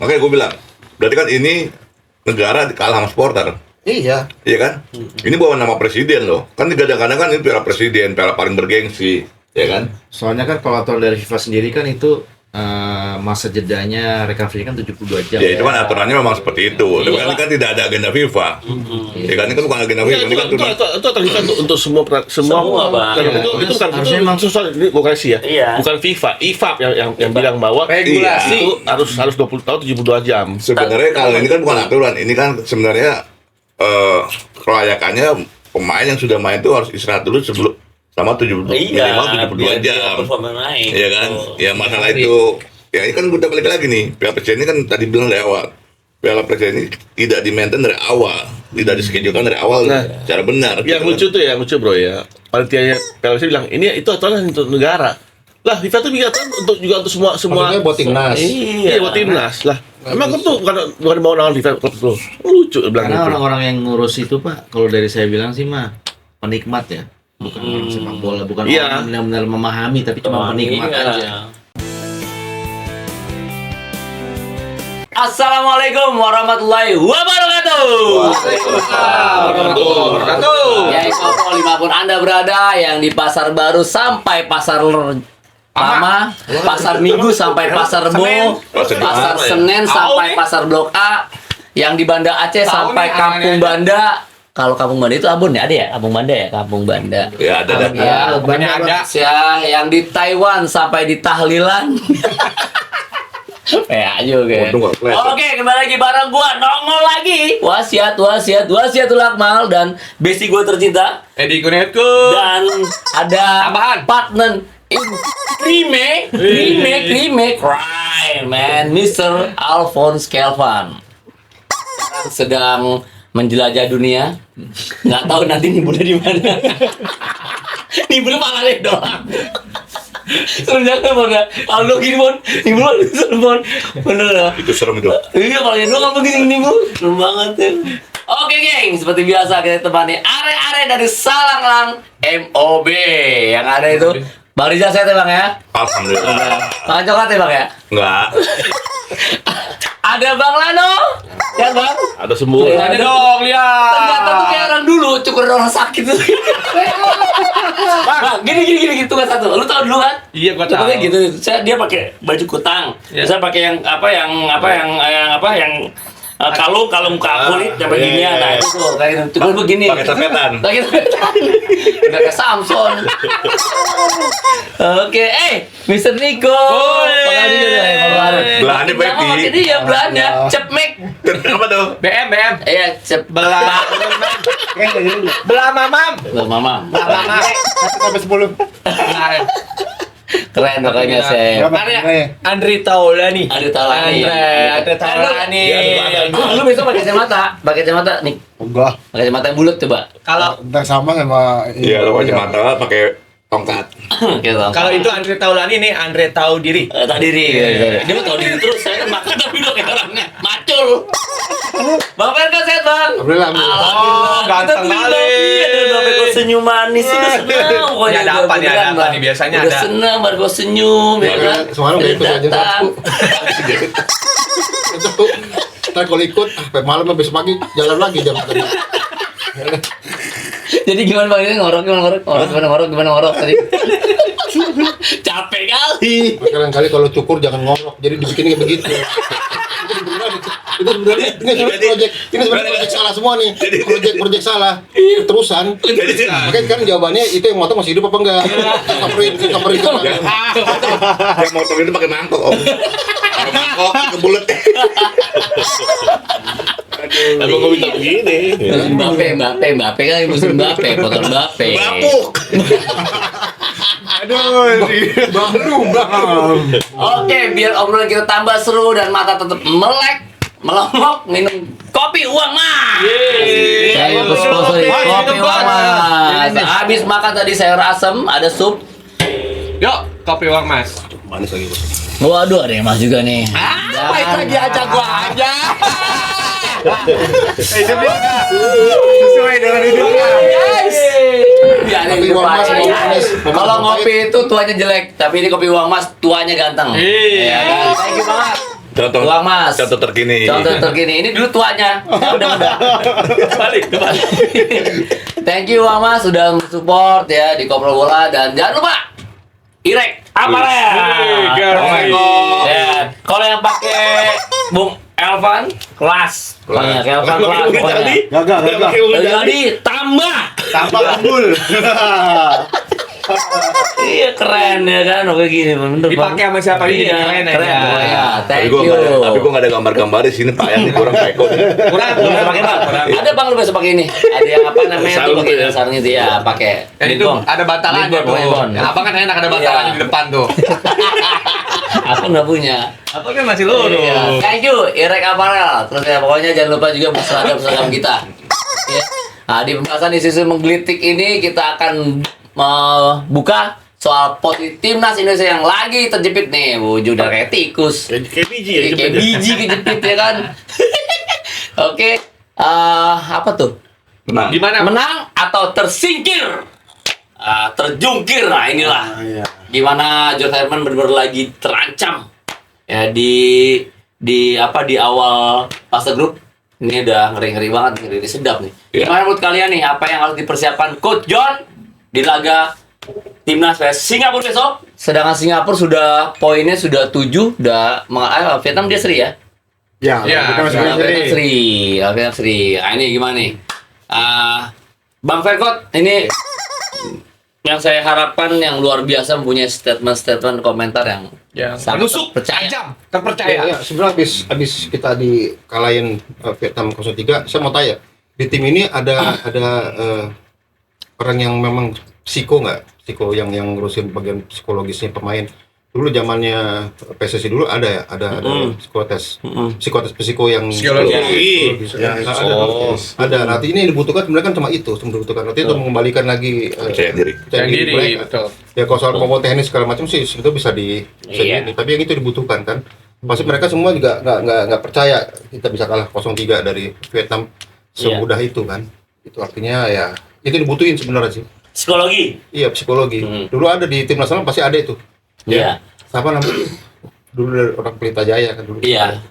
Makanya gue bilang, berarti kan ini negara kalah sama supporter. Iya. Iya kan? Ini bawa nama presiden loh. Kan kadang-kadang kan ini piala presiden, piala paling bergengsi, ya kan? Soalnya kan kalau aturan dari FIFA sendiri kan itu masa jedanya recovery kan 72 jam. Ya itu kan aturannya memang seperti itu. Tapi kan ini kan tidak ada agenda FIFA. Ya kan ini kan bukan agenda FIFA. Ini kan itu terlihat untuk semua Bang. itu kan Harusnya emang soal ini bukan ya. Iya. Bukan FIFA, IFAB yang bilang bahwa Regulasi. itu harus 20 tahun 72 jam. sebenarnya kalau ini kan bukan aturan. Ini kan sebenarnya kelayakannya pemain yang sudah main itu harus istirahat dulu sebelum sama 72 minimal 72 jam. Iya kan? Ya masalah itu ya ini kan udah balik lagi nih. Piala Presiden ini kan tadi bilang dari awal. Piala Presiden ini tidak di-maintain dari awal, tidak diskejulkan dari awal secara benar. Yang lucu tuh ya, lucu bro ya. Panitianya PLC bilang ini itu aturan untuk negara. Lah FIFA tuh bikin aturan untuk semua. Maksudnya buat timnas. Iya buat timnas lah. Emang kan tuh bukan mau nalar FIFA klub tuh. Lucu bilang Karena gitu. orang-orang yang ngurus itu Pak, kalau dari saya bilang sih mah penikmat ya. Bukan orang sepak bola, bukan Iya. orang yang benar-benar memahami, tapi cuma penikmat aja. Assalamualaikum warahmatullahi wabarakatuh. Ya Isopo dimanapun Anda berada, yang di pasar baru sampai pasar lama, pasar Minggu sampai pasar Rebo, pasar Senen sampai pasar Blok A, yang di Banda Aceh sampai Kampung Banda. Kalau Kampung Banda itu Abon ya, ada ya? Kampung Banda ya, Kampung Banda. Ya ada. Ya, Banyak ada. ya, yang di Taiwan sampai di Tahlilan. Ya juga. Untung nggak kelihatan. Oke, kembali lagi bareng gua nongol lagi. Wasiatul Akmal dan besti gua tercinta. Edi Kunetku. Dan ada partner in remake crime man, Mr. Alphonse Kelvan. Sekarang sedang menjelajah dunia. Nggak tahu nanti nyebutnya di mana. Nyebutnya malah deh doang. Serem jangan Bon ya. Kalau gini Bon, serem Bon. Bener ya. Itu serem itu. Iya kalau yang doang begini Bon. Serem banget ya. Oke geng, seperti biasa kita temani are-are dari Salanglang MOB. Yang ada itu Bang Rizal sehat ya Bang ya? Alhamdulillah. Makan coklat ya Bang ya? Enggak. Ada Bang Lano. Ya Bang? Ada semua. Ada dong, lihat. Ternyata tuh kayak orang dulu, cukur orang sakit tuh. Bang, gini tugas satu. Lu tahu dulu kan? Iya, gua tahu. Contohnya gitu. Dia pakai baju kutang. Saya pakai yang kalung kulit yang beginian. Nah, itu tuh kayak gitu. Cukur begini. Pakai tapetan. Kayak Samson. Oke, Mr. Nico. Belahannya baik di. Ini ya belahannya cepmek. Apa tuh? BM. Iya, Belah mamam. Mama. Mama. 1 sampai 10. Keren pokoknya saya. Andri Taulani. Ada Taulani. Andri Taulani. Lu besok pakai kacamata nih. Enggak. Pakai kacamata yang bulat coba. Kalau sama Iya, lo pakai mata pakai tongkat. Gitu. kalau itu Andri Taulani nih, Andre tahu diri. Tak diri. Dia mau tahu diri terus. Saya kan makan tapi udah kayak orangnya macul. Bang Ferkan sehat Bang? Alhamdulillah. Oh, ganteng kali. Ada Bang Ferkan senyum manis. Udah senang. Pokoknya Ada apa nih, ada apa nih? Biasanya udah ada. senang Bang Ferkan senyum. Ya kan? Semalam Udah ikut aja datang. Itu ntar kalau ikut sampai malam besok pagi jalan lagi jam tadi. Jadi gimana Bang? Ini ngorok tadi? Capek kali. Makanya kali kalau cukur jangan ngorok, jadi dibikin kayak begitu. Itu sebenarnya ini sebenarnya proyek salah semua nih. Proyek salah. Terusan. Makanya kan jawabannya itu yang motong masih hidup apa enggak? Kamerin. Yang motong itu pakai mangkok, Om. Pakai mangkok kebulet. Emang gue minta begini. Mbappe kan musim Mbappe, foto Mbappe. Bapuk. Oke, biar obrolan kita tambah seru dan mata tetap melek, melongok, minum kopi uang mas. Saya sponsori kopi uang mas. Habis makan tadi sayur asem, ada sup. Yuk, kopi uang Mas. Manis lagi, Bos. Waduh, ada yang mas juga nih. Baik lagi aja gua aja. Sesuai dengan hidupnya. Guys. Biar Kopi hidup uang mas, aja. manis. Kalau ngopi itu tuanya jelek, tapi ini kopi uang mas tuanya ganteng. Iya. Ya kan? Thank you banget. Contoh Uang Mas. Contoh terkini. Contoh terkini. Ini dulu tuanya. Udah. Kembali. Thank you Uang Mas sudah support ya di Koprol Bola dan jangan lupa Irek Apparel. Ya, kalau yang pakai Bung Elvan kelas. Banyak Elvan kelas pokoknya. Gagal. Jadi tambah. Tanpa ambul. Iya keren ya kan, oke gini bener. Dipakai sama siapa ini Iya, keren aja. keren pokoknya. Tapi Thank gua you. tapi gua nggak ada gambar-gambar di sini, Pak. Yang ini kurang peko. Kurang. Lu bisa pakai bang? Ada bang lu bisa pakai ini. Ada yang apa namanya tuh Sarung pakai tuh ya. sarung itu ya pakai. Dan itu Bintang. ada bantalannya Bintang, tuh. Bintang. Ya, abang kan enak ada bantalannya Iya. di depan tuh. Aku nggak punya. Aku kan masih lurus. Iya. Thank you Irek Apparel. Terus ya pokoknya jangan lupa juga berseragam kita. Ya. Nah di pembahasan isu menggelitik ini kita akan buka soal posisi timnas Indonesia yang lagi terjepit nih, wujud udah kayak tikus, Kayak biji ya. kayak biji kejepit ya kan. Oke, apa tuh? Menang. Gimana? Menang atau tersingkir? Terjungkir, nah inilah. Gimana George Herman benar-benar lagi terancam ya di awal fase grup. Ini udah ngeri-ngeri banget, ngeri sedap nih. Iya. Gimana menurut kalian nih, apa yang harus dipersiapkan Coach John di laga timnas vs Singapura besok? Sedangkan Singapura sudah poinnya sudah 7, udah Vietnam dia seri ya? Ya, Ya, kita masih Nah, seri. Vietnam seri. Nah, ini gimana nih? Bang Verkot, ini yang saya harapkan yang luar biasa mempunyai statement komentar yang sangat Menusuk, percaya. tajam, Ya, terpercaya. sebenarnya habis kita dikalahin Vietnam 0-3, saya mau tanya, di tim ini ada orang yang memang psiko yang ngurusin bagian psikologisnya pemain. Dulu zamannya PSSI dulu ada psikotes yang Psikologi. Ya, ada. Nanti ini yang dibutuhkan sebenarnya kan cuma itu, nanti itu mengembalikan lagi Percaya diri. percaya diri Sendiri, mereka. betul. Ya kalau soal kompo teknis segala macam sih itu bisa Iya. tapi yang itu dibutuhkan kan. Pasti mereka semua juga nggak percaya kita bisa kalah 0-3 dari Vietnam semudah itu kan. Itu artinya ya itu dibutuhin sebenarnya sih. Psikologi. Iya, psikologi. Dulu ada di tim nasional pasti ada itu. Iya. Siapa namanya? Dulu dari orang Pelita Jaya kan dulu. Iya.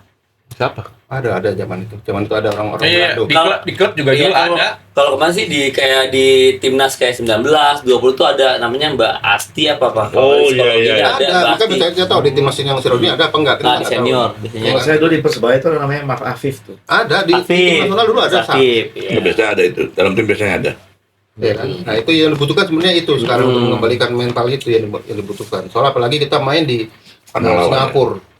Siapa? Ada zaman itu. Zaman itu ada orang-orang Iya, Belanda. di klub juga Iya, dulu ada. kalau kemarin sih di kayak di timnas kayak 19, 20 tuh ada namanya Mbak Asti apa. Oh, iya. Ada, Mbak makanya Asti. saya tahu di timnas yang seri ini ada apa enggak? Kita Nah, di nggak tahu. senior biasanya. Kalau saya dulu di Persebaya itu namanya Mark Afif tuh. Ada di tim nasional dulu ada. Sa. Aktif. Itu biasanya ada itu. Dalam tim biasanya ada. Ya kan? Nah itu yang dibutuhkan sebenarnya itu sekarang untuk mengembalikan mental itu yang dibutuhkan. Soalnya apalagi kita main di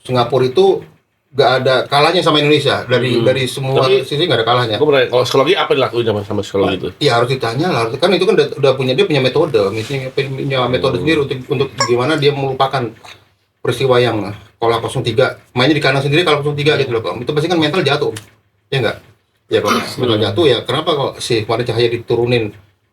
Singapura itu nggak ada kalahnya sama Indonesia dari semua Tapi- sisi nggak ada kalahnya. Aku bertanya, kalau psikologi apa yang dilakuin sama psikologi itu? Iya harus ditanya lah, kan itu kan udah punya metode, misalnya punya metode sendiri untuk gimana dia melupakan peristiwa yang kalau 0-3 mainnya di kanan sendiri kalau 0-3 gitu loh. Itu pasti kan mental jatuh, ya enggak? Ya kalau mental jatuh ya kenapa kok si Wanda Cahaya diturunin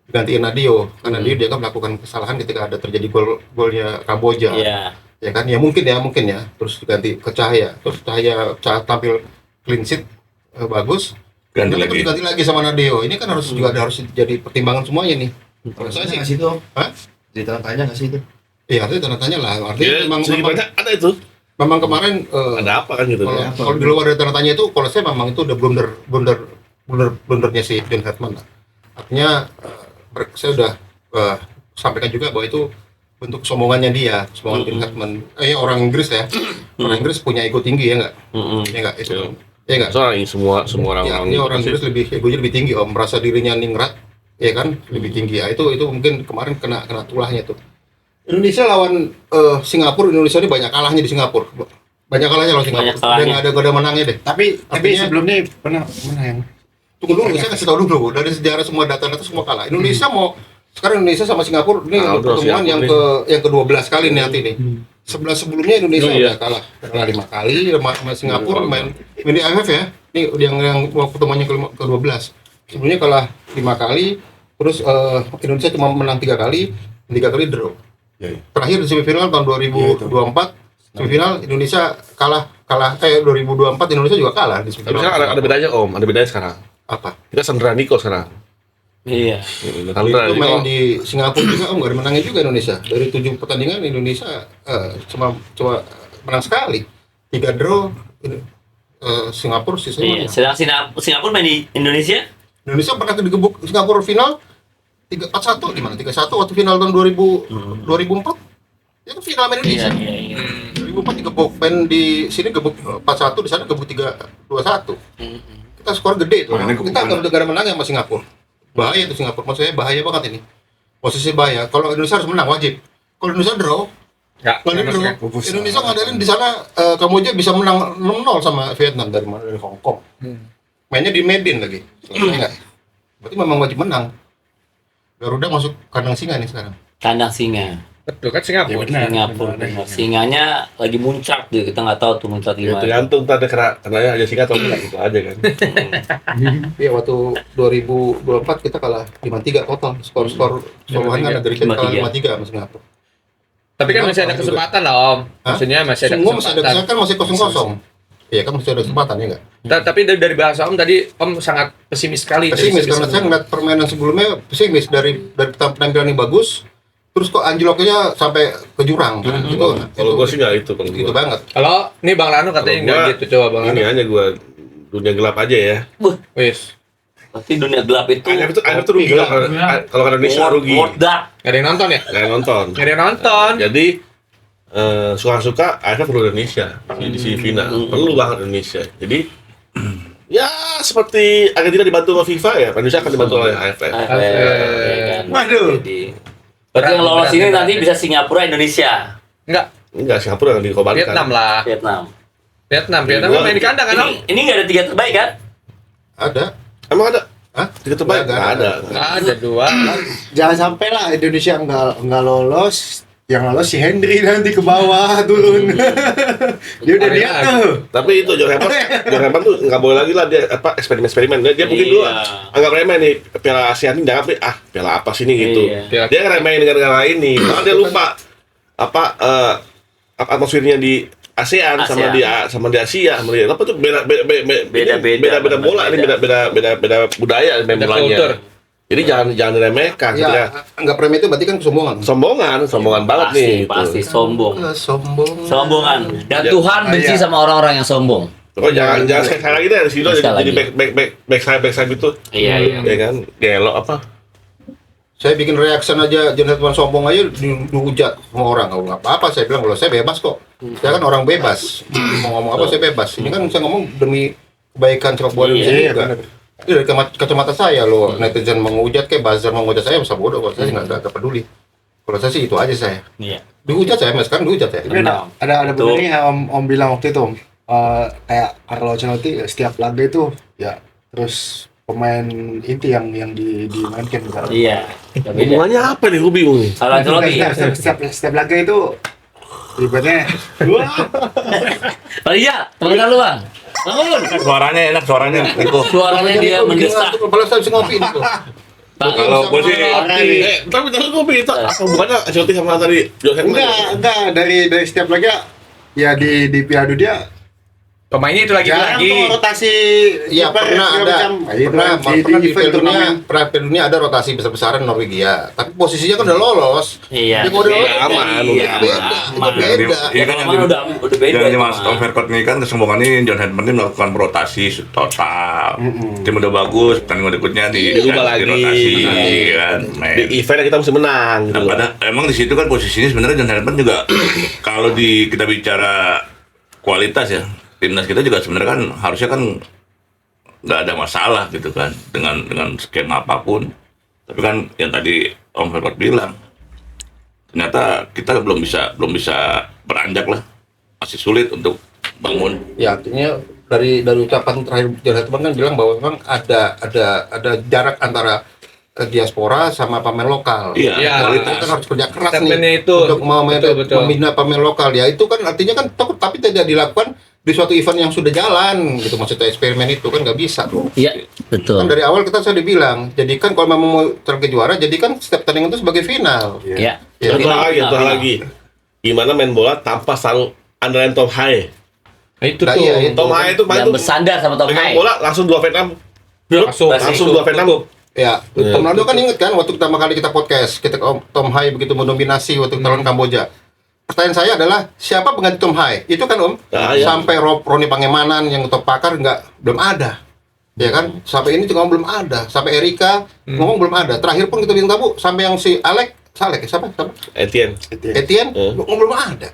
gantiin Nadio karena dia kan melakukan kesalahan ketika ada terjadi golnya Kamboja. Iya. Ya kan ya mungkin ya terus diganti ke Cahaya terus Cahaya tampil clean sheet bagus Ganti tapi lagi. diganti lagi sama Nadio ini kan harus juga harus jadi pertimbangan semuanya nih kalau saya sih Nggak sih itu? Hah? Di tanda tanya nggak sih itu? iya artinya tanda tanya lah artinya Dia sedikit banyak ada itu. memang kemarin Ada apa kan gitu? kalau di luar dari tanda tanya itu kalau saya memang itu udah blundernya si John Hartman lah. Artinya saya udah sampaikan juga bahwa itu bentuk kesombongannya dia, kesombongan John Hartman. Orang Inggris ya, orang Inggris punya ego tinggi ya nggak? Ya nggak itu, ya nggak? Soalnya semua Ya, orang ini orang Inggris egonya lebih tinggi, merasa dirinya ningrat, ya kan? Lebih tinggi. Ya, itu mungkin kemarin kena tulahnya tuh. Indonesia lawan Singapura, Indonesia ini banyak kalahnya di Singapura. Banyak kalahnya lawan Singapura. Banyak kalahnya. Dia nggak ada menangnya deh. Tapi Artinya- sebelumnya pernah yang Tunggu dulu, saya kasih tahu dulu dari sejarah semua data-data semua kalah. Indonesia mau sekarang Indonesia sama Singapura ini Ah, udah, pertemuan Singapura yang ke-12 kali nih nanti nih. 11 sebelumnya Indonesia Oh, iya. udah kalah 5 kali sama Singapura main di AFF ya. Ini yang pertemuannya ke-12. Sebelumnya kalah 5 kali, terus Indonesia cuma menang 3 kali draw. Terakhir di semifinal tahun 2024 semifinal Indonesia kalah 2024 Indonesia juga kalah di Tapi semifinal. sekarang ada bedanya Om, ada bedanya sekarang. Apa? Kita Sandra Niko sekarang. Iya. Sandra Itu Niko. main di Singapura juga nggak ada menangnya juga Indonesia. Dari 7 pertandingan Indonesia cuma menang sekali. 3 draw, Singapura sih Iya, sedang Singapura main di Indonesia. Indonesia pernah digebuk Singapura final 3-4-1 di mana 3-1 waktu final tahun 2004. Ya kan final main Indonesia. Iya. 2004 digebuk, main di sini gebuk 4-1, di sana gebuk 3-2-1. Kita skor gede tuh. Kita nggak negara menang sama Singapura. Bahaya tuh Singapura, maksudnya bahaya banget ini. Posisi bahaya. Kalau Indonesia harus menang wajib. Kalau Indonesia draw, Indonesia ngadain di sana Kamboja bisa menang 6-0 sama Vietnam dari Hong Kong. Mainnya di Medin lagi. Ingat. Berarti memang wajib menang. Garuda masuk kandang singa nih sekarang. Kandang singa. Betul kan Singapura. Singapura. Singanya lagi muncrat gitu. Kita nggak tahu tuh muncrat Ya, gimana. tergantung tadi kena aja singkat atau enggak gitu aja kan. Iya waktu 2024 kita kalah 5-3 total. Skor semuanya dari kita kalah 5-3 sama Singapura. Tapi kan masih ada kesempatan lah Om. Maksudnya masih ada Semua masih ada kesempatan. kesempatan, masih kosong-kosong. Iya kan masih ada kesempatan ya enggak? Tapi dari bahasa Om tadi Om sangat pesimis sekali. Pesimis karena saya ngeliat permainan sebelumnya pesimis dari penampilan yang bagus. Terus kok anjloknya sampai ke jurang. Kalau gue sih nggak itu kalau Itu gue. banget. Kalau ini Bang Rano katanya Kalau enggak gua, gitu. Coba Bang Ini Rano. aja gue dunia gelap aja ya. Wis. Berarti dunia gelap itu. AFF tuh rugi lah kalau Indonesia rugi. World Dark. Gak ada yang nonton ya? Nggak nonton. Gak ada yang nonton. Jadi suka-suka AFF perlu Indonesia di sisi final. Perlu banget Indonesia. Jadi ya seperti Argentina dibantu sama FIFA ya, Indonesia akan dibantu oleh AFF. Waduh. Berarti yang lolos ini nanti bisa Singapura, Indonesia, Enggak. Enggak, Singapura yang dikobarkan. Vietnam lah. Vietnam. Vietnam kan main di kandang kan Om? Ini nggak ada 3 terbaik kan? Ada. Emang ada? Hah? Tiga terbaik? Nggak Nggak ada. Nggak ada 2. Jangan sampai lah Indonesia nggak lolos. Yang lolos si Hendry nanti ke bawah turun. Dia udah lihat tuh. Tapi itu John Hempan tuh nggak boleh lagi lah dia eksperimen. Dia mungkin dulu anggap remeh nih Piala Asia ini dianggap piala apa sih ini gitu. Iya. Dia ngeremehin negara-negara ini. Malah dia lupa atmosfernya di ASEAN sama di Asia sama di apa tuh beda bola ini beda budaya main Beda bolanya. kultur. Jadi jangan diremehkan gitu ya. Ya, anggap remeh itu berarti kan kesombongan. Sombongan banget Pasti, nih. pasti sombong. Sombongan. Dan Tuhan benci sama orang-orang yang sombong. Pokoknya jangan sekali lagi deh di situ Sekali jadi back side gitu. Iya. Ya kan, gelo apa? Saya bikin reaction aja, jangan sombong aja dihujat sama orang. Nggak apa-apa, saya bilang kalau saya bebas kok. Saya kan orang bebas. Mau ngomong apa saya bebas. Ini kan saya ngomong demi kebaikan sepak bola Indonesia juga. Itu dari kacamata saya loh, netizen menghujat kayak buzzer menghujat saya bisa bodoh. Kalau saya sih nggak peduli. Kalau saya sih itu aja saya. Iya. Dihujat saya, mas sekarang dihujat ya. Tapi ada benernya yang Om bilang waktu itu Om. Kayak Carlo Ancelotti setiap laga itu ya terus pemain inti yang dimainkan kan. Iya. Beda. Hubungannya apa nih? Gue bingung nih. Kalau Ancelotti. Setiap laga itu ibaratnya Iya, teman lu Bang. Bangun. Suaranya itu. Suaranya dia mendesak. Kepala saya bisa ngopi itu. Kalau gue sih Tapi gue bingung itu apa hubungannya Ancelotti sama tadi John Hempan? enggak dari setiap laga ya di Piala Dunia Pemainnya itu lagi. tuh rotasi Iya pernah ada, pernah di Piala Dunia ada rotasi besar-besaran Norwegia, tapi posisinya kan udah lolos. Iya. Dia udah lolos. Aman. Beda. Iya kan yang udah beda. yang di itu Mas mah. Tom Verkot ini kan kesombongan ini John Hempan ini melakukan rotasi total. Tim udah bagus, pertandingan berikutnya Dirubah lagi. rotasi kan. Di event kita mesti menang gitu. Emang di situ kan posisinya sebenarnya John Hempan juga kalau kita bicara kualitas ya, timnas kita juga sebenarnya kan harusnya kan nggak ada masalah gitu kan dengan skema apapun. Tapi kan yang tadi Om Verkot bilang ternyata kita belum bisa beranjak lah, masih sulit untuk bangun. Ya artinya dari ucapan terakhir John Hempan kan bilang bahwa memang ada jarak antara diaspora sama pemain lokal. Iya, Iya. kualitas. Kita kan harus kerja keras Statementnya nih itu. untuk Betul. membina pemain lokal. Ya itu kan artinya kan tapi tidak dilakukan di suatu event yang sudah jalan gitu, maksudnya eksperimen itu kan nggak bisa tuh. Iya, betul. Kan dari awal kita sudah dibilang, jadikan kalau memang mau terke juara, jadikan setiap pertandingan itu sebagai final. Iya. Ya, Contoh lagi. Gimana main bola tanpa selalu andalan Tom Haye. Nah, itu Nah, tuh. iya, itu. Tom Haye itu main Yang tuh bersandar sama Tom pegang Haye. bola langsung 2 Vietnam. Langsung dua Vietnam. Ya, Ronaldo kan inget kan waktu pertama kali kita podcast, Tom Haye begitu mendominasi waktu lawan Kamboja. pertanyaan saya adalah siapa pengganti Tom Hai? Itu kan Om, Iya. sampai Roni Pangemanan yang top pakar belum ada. Ya kan? Sampai ini juga belum ada. Sampai Erika ngomong belum ada. Terakhir pun kita bintang tamu sampai yang si Alex siapa? Etienne. Etienne ngomong belum ada.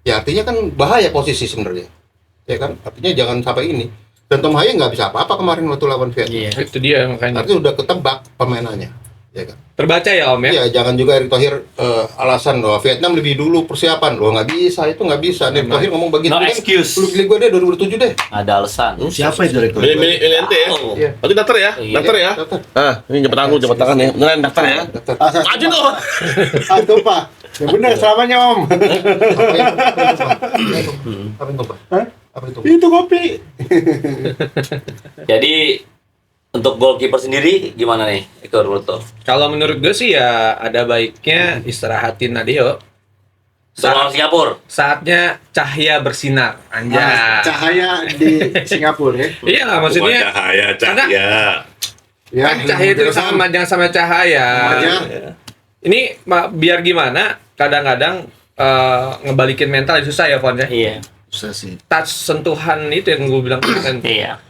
Ya artinya kan bahaya posisi sebenarnya. Ya kan? Artinya jangan sampai ini. Dan Tom Hai nggak bisa apa-apa kemarin waktu lawan Vietnam. Iya. Itu dia makanya. Artinya udah ketebak pemainannya. Ya kan? Terbaca ya Om ya. Iya, jangan juga Erick Thohir alasan loh Vietnam lebih dulu persiapan. Loh nggak bisa, itu nggak bisa. Erick Thohir ngomong begitu No kan. excuse. Lu pilih gue deh 2007 deh. Ada alasan. Siapa itu direktur? Milih ente ya. Oh. Iya. Berarti daftar ya? Iya. Daftar ya? Daftar. Ini jemput tangan lu, jemput tangan ya. Beneran daftar ya? Maju tuh. Itu Pak. Ya benar selamanya Om. Apa itu, Pak? Apa itu? Itu kopi. Jadi untuk goalkeeper sendiri gimana nih, Eko Ruto? Kalau menurut gue sih ya ada baiknya istirahatin Nadeo. Soal Singapura. Saatnya cahaya bersinar. Anjay. Cahaya di Singapura ya. Iya lah maksudnya. Bukan cahaya. Ya, Kan cahaya itu sama jangan sama cahaya. Sama aja. Ini biar gimana? Kadang-kadang ngebalikin mental susah ya Fon ya. Iya. Susah sih. Touch sentuhan itu yang gue bilang kan. Iya.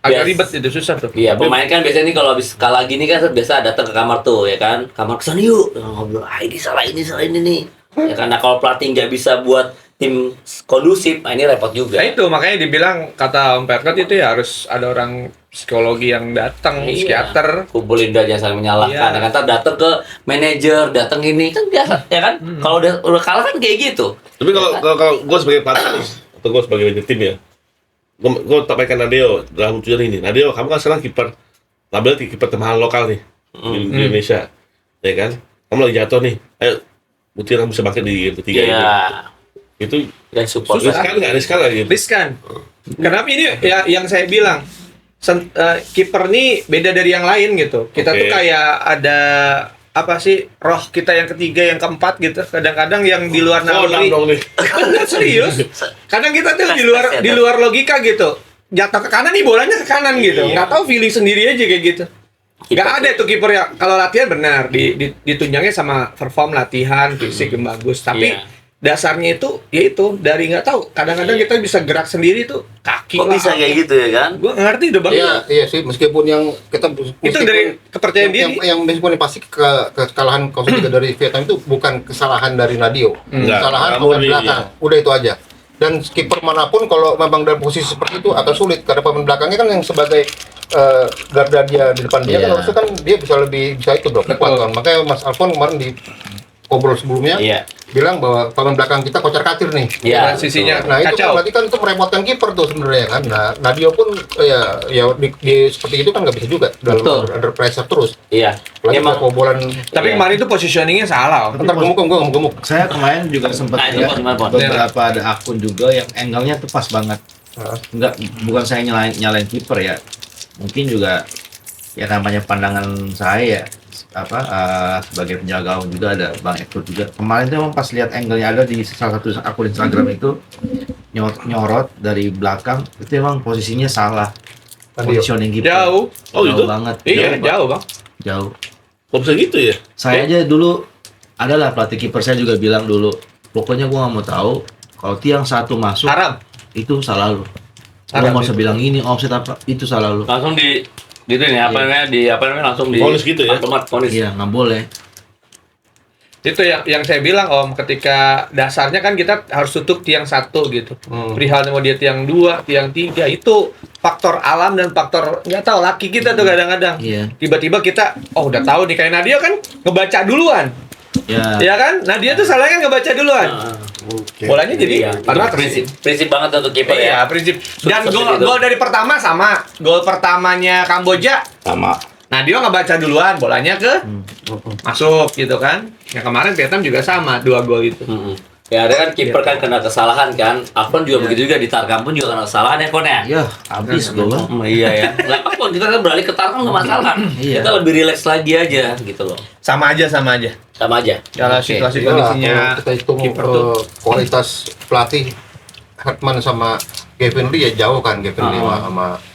Agak Bias- ribet itu susah tuh. Iya, pemain kan biasanya nih kalau habis kalah gini kan biasa datang ke kamar tuh ya kan. Kamar kesana yuk. Ngobrol, ini salah ini nih. Ya kan, nah kalau pelatih nggak bisa buat tim kondusif, ini repot juga. Nah itu makanya dibilang kata Om Perkot itu ya harus ada orang psikologi yang datang, Iya. psikiater. Kumpulin dah jangan saling menyalahkan. Iya. Ya kan, ntar datang ke manajer, datang ini kan biasa, ya kan? Kalau udah kalah kan kayak gitu. Tapi kalau gue sebagai pelatih atau gue sebagai manajer tim ya, gue tampaikan Nadeo dalam tujuan ini. Nadeo, kamu kan sekarang kiper, label kiper termahal lokal nih di Indonesia, ya kan? Kamu lagi jatuh nih, ayo buktiin kamu bisa bangkit di ketiga ini. Iya. Itu Dan support. riskan nggak? Riskan nggak gitu? Riskan. Kenapa ini ya yang saya bilang kiper nih beda dari yang lain gitu. Kita tuh Oke. kayak ada apa sih roh kita yang ketiga yang keempat gitu. Kadang-kadang yang di luar Oh, naluri. dong nih. Serius. Kadang kita tuh di luar logika gitu. Jatuh ke kanan nih bolanya ke kanan gitu. Iya. Nggak tahu feeling sendiri aja kayak gitu. Nggak ada tuh kiper ya. Kalau latihan benar ditunjangnya sama perform latihan fisik yang bagus. Tapi Iya. dasarnya itu yaitu dari nggak tahu. Kadang-kadang kita bisa gerak sendiri tuh kaki. Kok lah. bisa kayak gitu ya kan? Gue ngerti udah bang. Iya, iya sih meskipun yang kita Itu dari kepercayaan diri. yang meskipun yang pasti kekalahan 0-3 dari Vietnam itu bukan kesalahan dari Nadio. Enggak, Kesalahan kamu pemain di- belakang. Udah itu aja. Dan skipper manapun kalau memang dalam posisi seperti itu agak sulit karena pemain belakangnya kan yang sebagai garda dia di depan dia kan Iya. harusnya kan dia bisa itu dong kuat kan. Makanya Mas Alfon kemarin di ngobrol sebelumnya Iya. bilang bahwa pemain belakang kita kocar-kacir nih. Iya. Transisinya Nah itu kan kacau. berarti kan itu merepotkan kiper tuh sebenarnya kan. Nah Nadio pun ya seperti itu kan nggak bisa juga dalam Betul. under pressure terus. Iya. Lagi Emang kebobolan. Tapi Iya. kemarin itu positioningnya salah. Om. Ntar gemuk. Saya kemarin juga sempat Nah, itu lihat gimana, Pon? beberapa ada akun juga yang angle-nya tuh pas banget. Enggak, bukan saya nyalain kiper ya. Mungkin juga ya namanya pandangan saya ya, sebagai penjaga gawang juga ada Bang Eko juga. Kemarin tuh emang pas lihat angle-nya ada di salah satu akun Instagram itu nyorot dari belakang itu emang posisinya salah. Positioning kiper. Jauh. Oh, Jauh gitu? banget. Iya jauh bang. Jauh. Kok bisa gitu ya? Saya aja dulu adalah pelatih kiper saya juga bilang dulu, pokoknya gua nggak mau tahu kalau tiang satu masuk Haram. itu salah lu. Lu Haram nggak usah itu. bilang ini offset apa itu salah lu. langsung di gitu nih apa namanya langsung di Ponis gitu ya? Automat ponis. Iya nggak boleh. Itu yang saya bilang Om, ketika dasarnya kan kita harus tutup tiang satu gitu. Perihal mau dia tiang 2, tiang 3 itu faktor alam dan faktor nggak tahu laki kita tuh kadang-kadang. Iya. Tiba-tiba kita udah tahu nih kayak Nadia kan ngebaca duluan. Ya. Ya kan? Nadia tuh salahnya kan ngebaca duluan. Bolanya jadi Iya, itu prinsip banget untuk kiper Iya, ya. prinsip. Dan Seperti itu. gol dari pertama sama. Gol pertamanya Kamboja. Sama. Nah, dia ngebaca duluan, bolanya ke masuk gitu kan. Yang kemarin Vietnam juga sama, 2 gol itu. Mm-mm. Ya ada kan kiper kan kena kesalahan kan. Afon juga begitu juga di Tarkam pun juga kena kesalahan ya Kon ya. Ya habis gua. Iya ya. Nggak apa-apa kita kan beralih ke Tarkam nggak masalah kan. Iya. Kita lebih rileks lagi aja gitu loh. Sama aja. Sama aja. Kalau Oke. situasi Iya, kondisinya kalau kita hitung kiper tuh kualitas pelatih Hartman sama Gavin Lee ya jauh kan Gavin Lee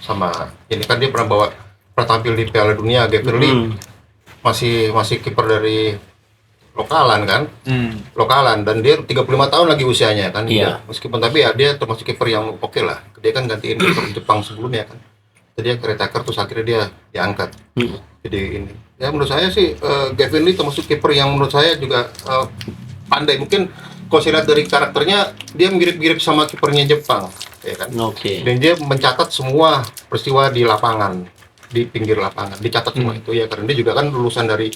sama ini kan dia pernah tampil di Piala Dunia Gavin Lee masih kiper dari lokalan kan. Lokalan dan dia 35 tahun lagi usianya kan. Iya. Meskipun tapi ya dia termasuk kiper yang oke lah. Dia kan gantiin kiper Jepang sebelumnya kan. Jadi dia keretaker terus akhirnya dia diangkat. Jadi ini. Ya menurut saya sih Gavin Lee termasuk kiper yang menurut saya juga pandai. Mungkin kalau saya lihat dari karakternya dia mirip-mirip sama kipernya Jepang, ya kan. Oke. Dan dia mencatat semua peristiwa di lapangan, di pinggir lapangan, dicatat semua itu ya karena dia juga kan lulusan dari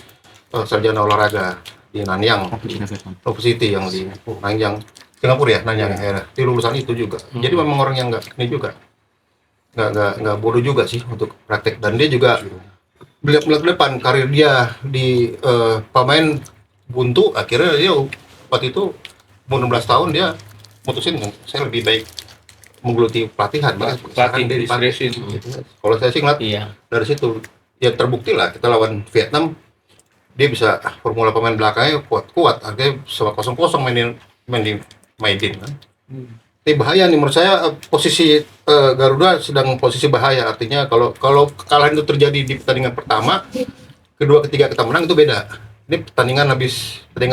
sarjana olahraga di Nanyang University yang di Nanyang Singapura ya Nanyang ya. Di lulusan itu juga. Jadi memang orang yang ini juga nggak bodoh juga sih untuk praktek dan dia juga melihat ke depan karir dia di pemain buntu akhirnya dia waktu itu umur 16 tahun dia mutusin saya lebih baik menggeluti pelatihan Pelatih dia dipakai. diskresi. Kalau saya sih ngeliat Iya. dari situ ya terbukti lah kita lawan Vietnam dia bisa formula pemain belakangnya kuat akhirnya sama 0-0 mainin kan. Tapi bahaya nih menurut saya posisi Garuda sedang posisi bahaya artinya kalau kekalahan itu terjadi di pertandingan pertama kedua ketiga kita menang itu beda. Ini pertandingan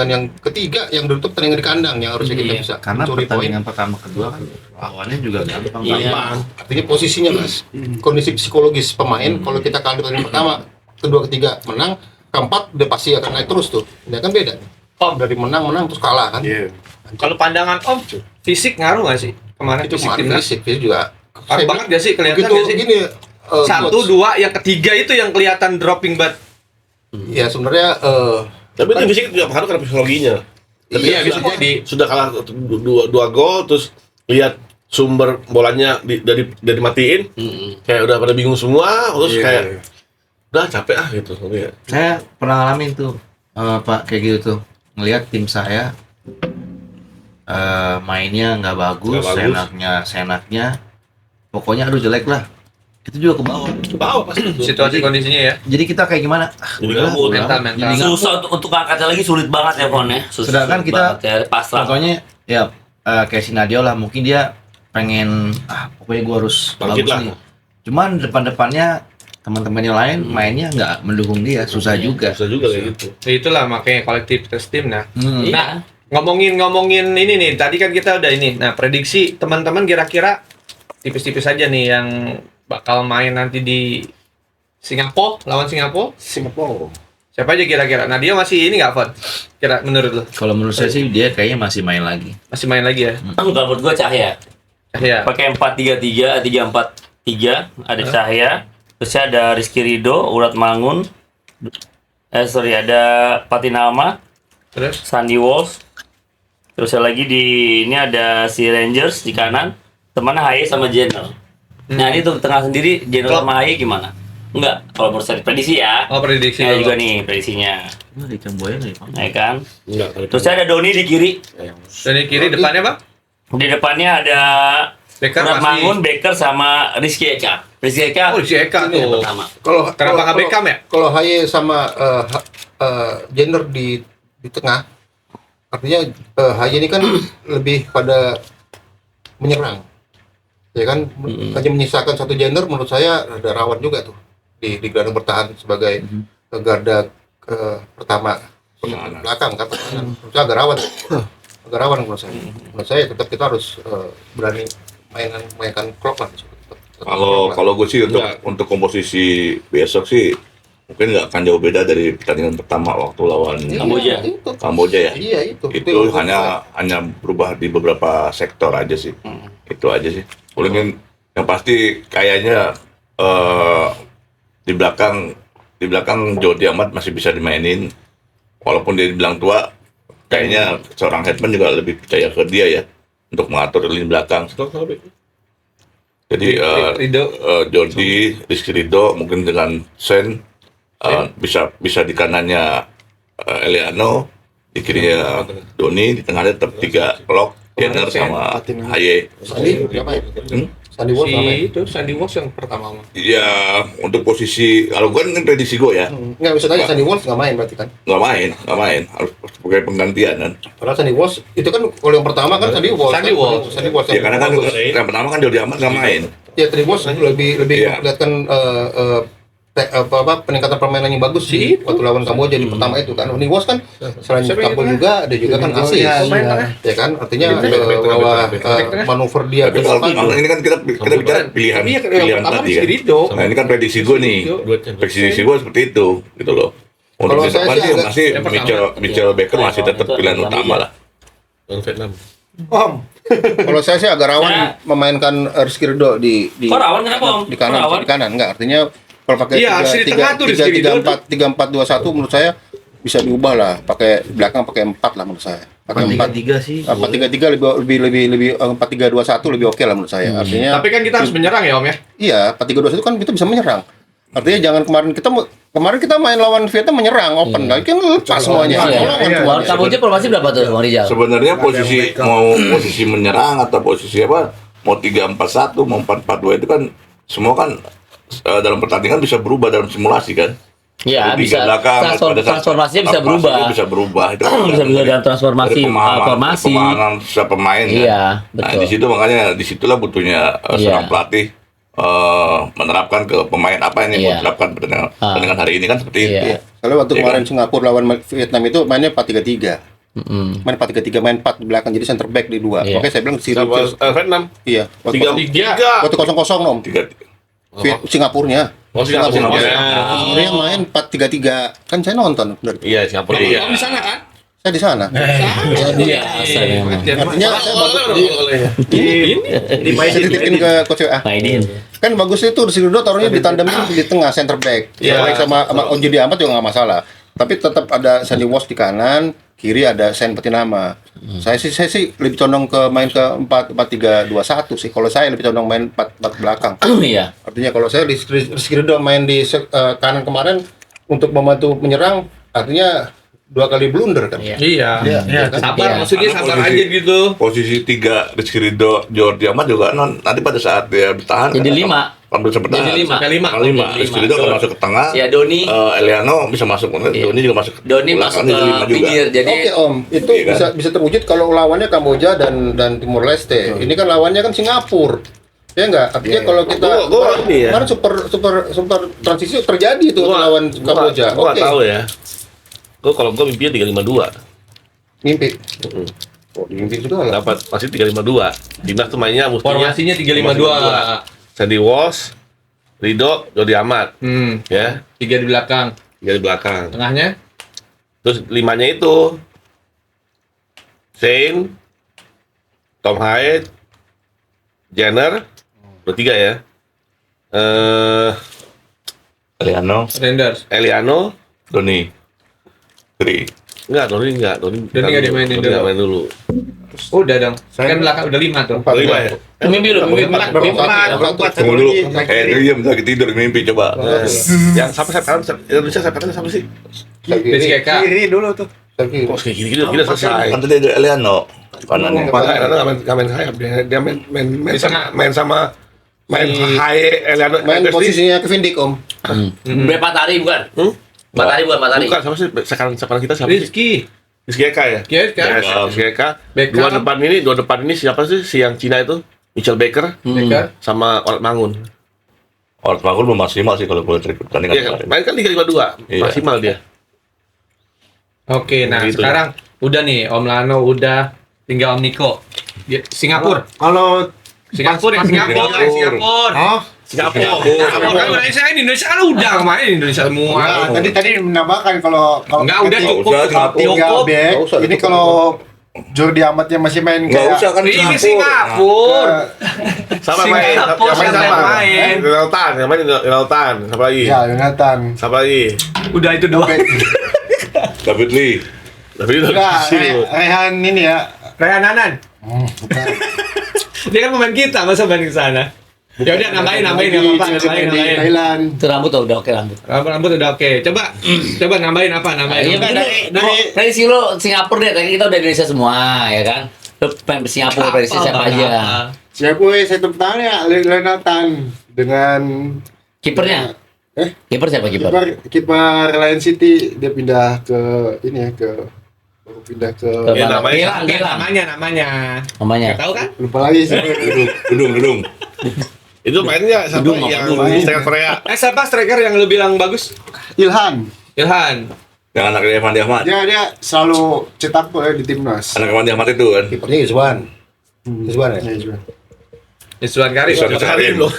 yang ketiga yang ditutup pertandingan di kandang yang harusnya kita bisa Karena mencuri poin. pertandingan pertama kedua kan lawannya juga gampang. Iya. Artinya posisinya mas, kondisi psikologis pemain kalau kita kalah di pertandingan pertama, kedua ketiga menang, keempat udah pasti akan naik terus tuh. Dia kan beda. Dari menang terus kalah kan. Iya. Kalau pandangan Om, fisik ngaruh nggak sih? Kemarin Itu fisik kemarin timnas. fisik juga. Ngaruh banget gak sih? Kelihatan Begitu gak sih? gini. Satu, dua, yang ketiga itu yang kelihatan dropping banget. Ya sebenarnya Tapi itu fisik juga pengaruh karena psikologinya. Iya, bisa sudah, jadi. sudah kalah dua gol terus lihat sumber bolanya dari matiin, kayak udah pada bingung semua, terus Iya, kayak iya. udah capek gitu. Ya. Saya pernah ngalamin tuh Pak kayak gitu tuh ngelihat tim saya mainnya nggak bagus, Nggak bagus. senaknya pokoknya aduh jelek lah, itu juga ke bawah. Ke bawah pasti. Situasi kondisinya ya. Jadi kita kayak gimana? Jadi Udahlah, gabut, udahlah. mental. Jadi nggak- Susah untuk ngangkatnya lagi sulit banget ya Fon ya. Sedangkan Sulit kita banget ya, pasrah. contohnya ya kayak si Nadio lah, mungkin dia pengen pokoknya gua harus Bangkit bagus lah. nih. Cuman depannya teman-teman yang lain mainnya nggak mendukung dia, susah juga. Bisa juga kayak gitu. Ya, itulah makanya kolektivitas tim. Nah, Hmm. Iya. ngomongin ini nih. Tadi kan kita udah ini. Nah, prediksi teman-teman kira-kira tipis-tipis aja nih yang bakal main nanti di Singapura, lawan Singapura. Singapura. Siapa aja kira-kira? Nah, dia masih ini nggak, Fon? Kira menurut lo? Kalau menurut saya sih dia kayaknya masih main lagi. Masih main lagi ya? Enggak, menurut gua Cahya. Ya. Pakai 4-3-3, 3-4-3, ada Cahya, terus ada Rizky Ridho, Urat Mangun, ada Patinama, Terus Sandy Walsh, terus lagi ini ada si Rangers di kanan, temannya Haye sama Jenner. Nah ini tuh tengah sendiri, Jenner Klopp. sama Haye gimana? Enggak, kalau menurut saya prediksi ya. oh prediksi Saya lo. juga nih prediksinya, Wah, di Kamboya nggak dipanggil. ya kan? Enggak. Terus ada Doni di kiri, Dan di kiri depannya, Bang? di depannya ada Becker Urat masih. Mangun, Becker sama Rizky Eka. Rizky Eka. Oh, si Eka ini yang tuh. pertama. Kenapa nggak Beckham ya? Kalau Haye sama Jenner di tengah, artinya Haye ini kan lebih pada menyerang, ya kan? Hanya menyisakan satu Jenner, menurut saya ada rawan juga tuh di gelandang bertahan sebagai garda pertama belakang kan, menurut saya agak rawan menurut saya. Menurut saya tetap kita harus berani mainkan Klopp lah. Kalau gue sih untuk komposisi besok sih mungkin nggak akan jauh beda dari pertandingan pertama waktu lawan Kamboja. Kamboja ya. Iya itu Hanya berubah di beberapa sektor aja sih. Itu aja sih. Mungkin yang pasti kayaknya di belakang Jordi Amat masih bisa dimainin. Walaupun dia dibilang tua, kayaknya seorang headman juga lebih percaya ke dia ya untuk mengatur lini belakang. Jadi Ridho. Jordi, Rizky Ridho mungkin dengan Sen bisa di kanannya Eliano, di kirinya Doni, di tengahnya tetap tiga lock, Jenner sama Haye. Sandi siapa ya? Sandi Walsh sama ya? Itu Sandy Walsh yang pertama. Bang. Ya untuk posisi kalau gue kan prediksi gue ya Nggak bisa tanya Sandi Walsh nggak main berarti kan? nggak main harus pakai penggantian kan. Padahal Sandi Walsh itu kan kalau yang pertama kan Sandi Walsh. Sandy Walsh. Sandi Walsh. Ya karena kan yang pertama kan Jordi Amat nggak main. Ya Sandi Walsh lebih Iya. memperlihatkan peningkatan permainannya bagus sih waktu lawan Kamboja di pertama itu kan. Niwas kan selain tackle juga ada juga kan assist. Ya kan artinya bahwa manuver dia Tapi kalau ini kan kita bicara pilihan tadi kan. Nah ini kan prediksi gue nih. Prediksi gue seperti itu gitu loh. Untuk di depan sih masih Mitchell Baker masih tetap pilihan utama lah. Vietnam. Kalau saya sih agak rawan memainkan Rizky Ridho di Kok rawan kenapa, Om? di kanan Kok rawan? di kanan enggak artinya kalau pakai Iya, harus di tengah tuh, Rizky Ridho tuh. 3-4-2-1 menurut saya bisa diubah lah pakai belakang pakai 4 lah menurut saya. Pakai 4 4-3 sih. 4-3-3 lebih 4-3-2-1 lebih oke lah menurut saya. Artinya Tapi kan kita harus menyerang ya Om ya. iya 4-3-2-1 kan kita bisa menyerang. Artinya jangan kemarin kita main lawan Vietnam menyerang open lagi kan lepas semuanya. Lawan Kamboja formasi berapa tuh, Bang Rijal? Sebenarnya posisi menyerang atau posisi apa mau 3-4-1 mau 4-4-2 itu kan semua kan dalam pertandingan bisa berubah dalam simulasi kan. Iya, Jadi bisa tiga belakang, pada saat transformasinya bisa berubah. Bisa berubah itu Bisa dalam transformasi formasi. pemahaman siapa pemain kan. Iya, Nah betul. di situ makanya disitulah butuhnya seorang pelatih menerapkan ke pemain apa yang mau diterapkan pertandingan hari ini kan seperti itu. Iya. Kalau waktu kemarin Singapura lawan Vietnam itu mainnya 4-3-3. Main 4-3-3 main 4 di belakang jadi center back di 2. Iya. Makanya saya bilang si Sama Vietnam. iya. Waktu 3-3. waktu 0-0 Om. Singapurnya. Oh, Singapura. Dia main 4-3-3. Kan saya nonton. Iya, Singapura. Om di sana kan? Saya di sana. Iya, memang. Artinya saya bagus Ini saya titipin ke coach WA. Mainin. Kan bagus itu Rizky Ridho taruhnya ditandemin di tengah center back. Baik sama Onji Diamat juga nggak masalah. Tapi tetap ada Sandy Walsh di kanan, kiri ada Sen Petinama. Saya sih lebih condong ke main ke 4-3-2-1 sih. Kalau saya lebih condong main 4 belakang. Iya. Artinya kalau saya Rizky Ridho main di kanan kemarin untuk membantu menyerang, artinya 2 kali blunder kan. Iya. Iya. Sabar, Iya. maksudnya sabar aja gitu. Posisi 3 Rizky Ridho, Jordi Amat juga nanti pada saat dia bertahan Jadi kan 5. Kalau bisa bertahan. Jadi 5. Sampai 5. Rizky Ridho akan masuk ke tengah. Ya Doni. Eliano bisa masuk, Doni juga masuk. Doni masuk belakang, ke jadi 5 juga. pinggir. Jadi Oke Om, itu Iya kan? bisa terwujud kalau lawannya Kamboja dan Timur Leste. Ini kan lawannya kan Singapura. Ya enggak? Artinya kalau kita Gua ini ya. kemarin super transisi terjadi tuh lawan Kamboja. Gua Oke. nggak tahu ya. Kalau gua mimpinya 352. Mimpi. Oh, mimpi juga lah. Dapat pasti 352. Timnas tuh mainnya mestinya Formasinya 3-5-2. Sandy Walsh, Ridho, Jordi Amat, ya, 3 di belakang. 3 di belakang. Tengahnya Terus 5-nya itu Shane, Tom Hyde, Jenner, bertiga ya. Eliano, Renders. Eliano, Doni, Tri. Doni nggak dimainin Doni nggak dulu. main dulu. Udah dong. Kan belakang udah 5 tuh. 5 ya. mimpi lu, mimpi. Tunggu dulu. Itu dia bisa tidur mimpi coba. Yang sampai Indonesia sampai siapa sih? Rizky Eka. Kiri dulu tuh. Oh, kayak gini kita selesai. Kan tadi ada Eliano kanannya. Makanya nggak main sayap dia main sama Haye Eliano Main posisinya Kevin Dick Om. Berapa tari bukan? Matahari bukan matahari. Bukan siapa sih sekarang kita siapa sih? Rizky. Rizky Eka ya? Yes, kan? Rizky Eka. Beckham. Dua depan ini siapa sih si yang Cina itu? Mitchell Baker Eka. sama Orat Mangun. Orang Bangun belum maksimal sih kalau boleh pertandingan Iya, kemarin. main kan 3-5-2 Iya. maksimal dia. Oke, nah Gitu. sekarang udah nih Om Lano udah, tinggal Om Niko. Singapura. Kalau Singapura. oh, Singapura. Kan Indonesia ini Indonesia kan udah kemarin Indonesia semua. tadi menambahkan kalau Enggak udah ketika cukup. usah, Singapura. tiga Cukup. back, Nggak usah, ini cukup. kalau Jordi Amat yang masih main Nggak usah kan Ini Singapura. Singapura. Sama Singapura main sampai sama. main. Di lautan, yang main di lautan. Siapa lagi? ya Jonathan. Siapa lagi? Udah itu doang. David Lee. Tapi itu Enggak, di sini. Rehan ini ya. Raya Nanan. Bukan. Dia kan pemain kita, masa main ke sana. Ya udah nambahin enggak apa-apa, nambahin. Thailand. Itu rambut tuh udah oke rambut. Rambut udah oke. Coba nambahin apa? Iya kan prediksi lo Singapura deh, tadi kita udah Indonesia semua ya kan. Lo pengen Singapura prediksi siapa aja? Siapa saya tepuk ya Jonathan dengan Kipernya? Kiper siapa kiper? kiper Lion City dia pindah ke ini ya baru pindah ke Ya, namanya Namanya. Namanya. Tahu kan? lupa lagi sih. Dudung. Itu mainnya siapa yang striker Korea? Siapa striker yang lu bilang bagus? Ilhan. Ilhan. Yang anaknya Fandi Ahmad. Dia selalu cetak gol di timnas. Anak Fandi Ahmad itu kan. Kipernya Izwan. Izwan ya? Iya, Izwan. Iswan Karim. Iswan Karim. loh.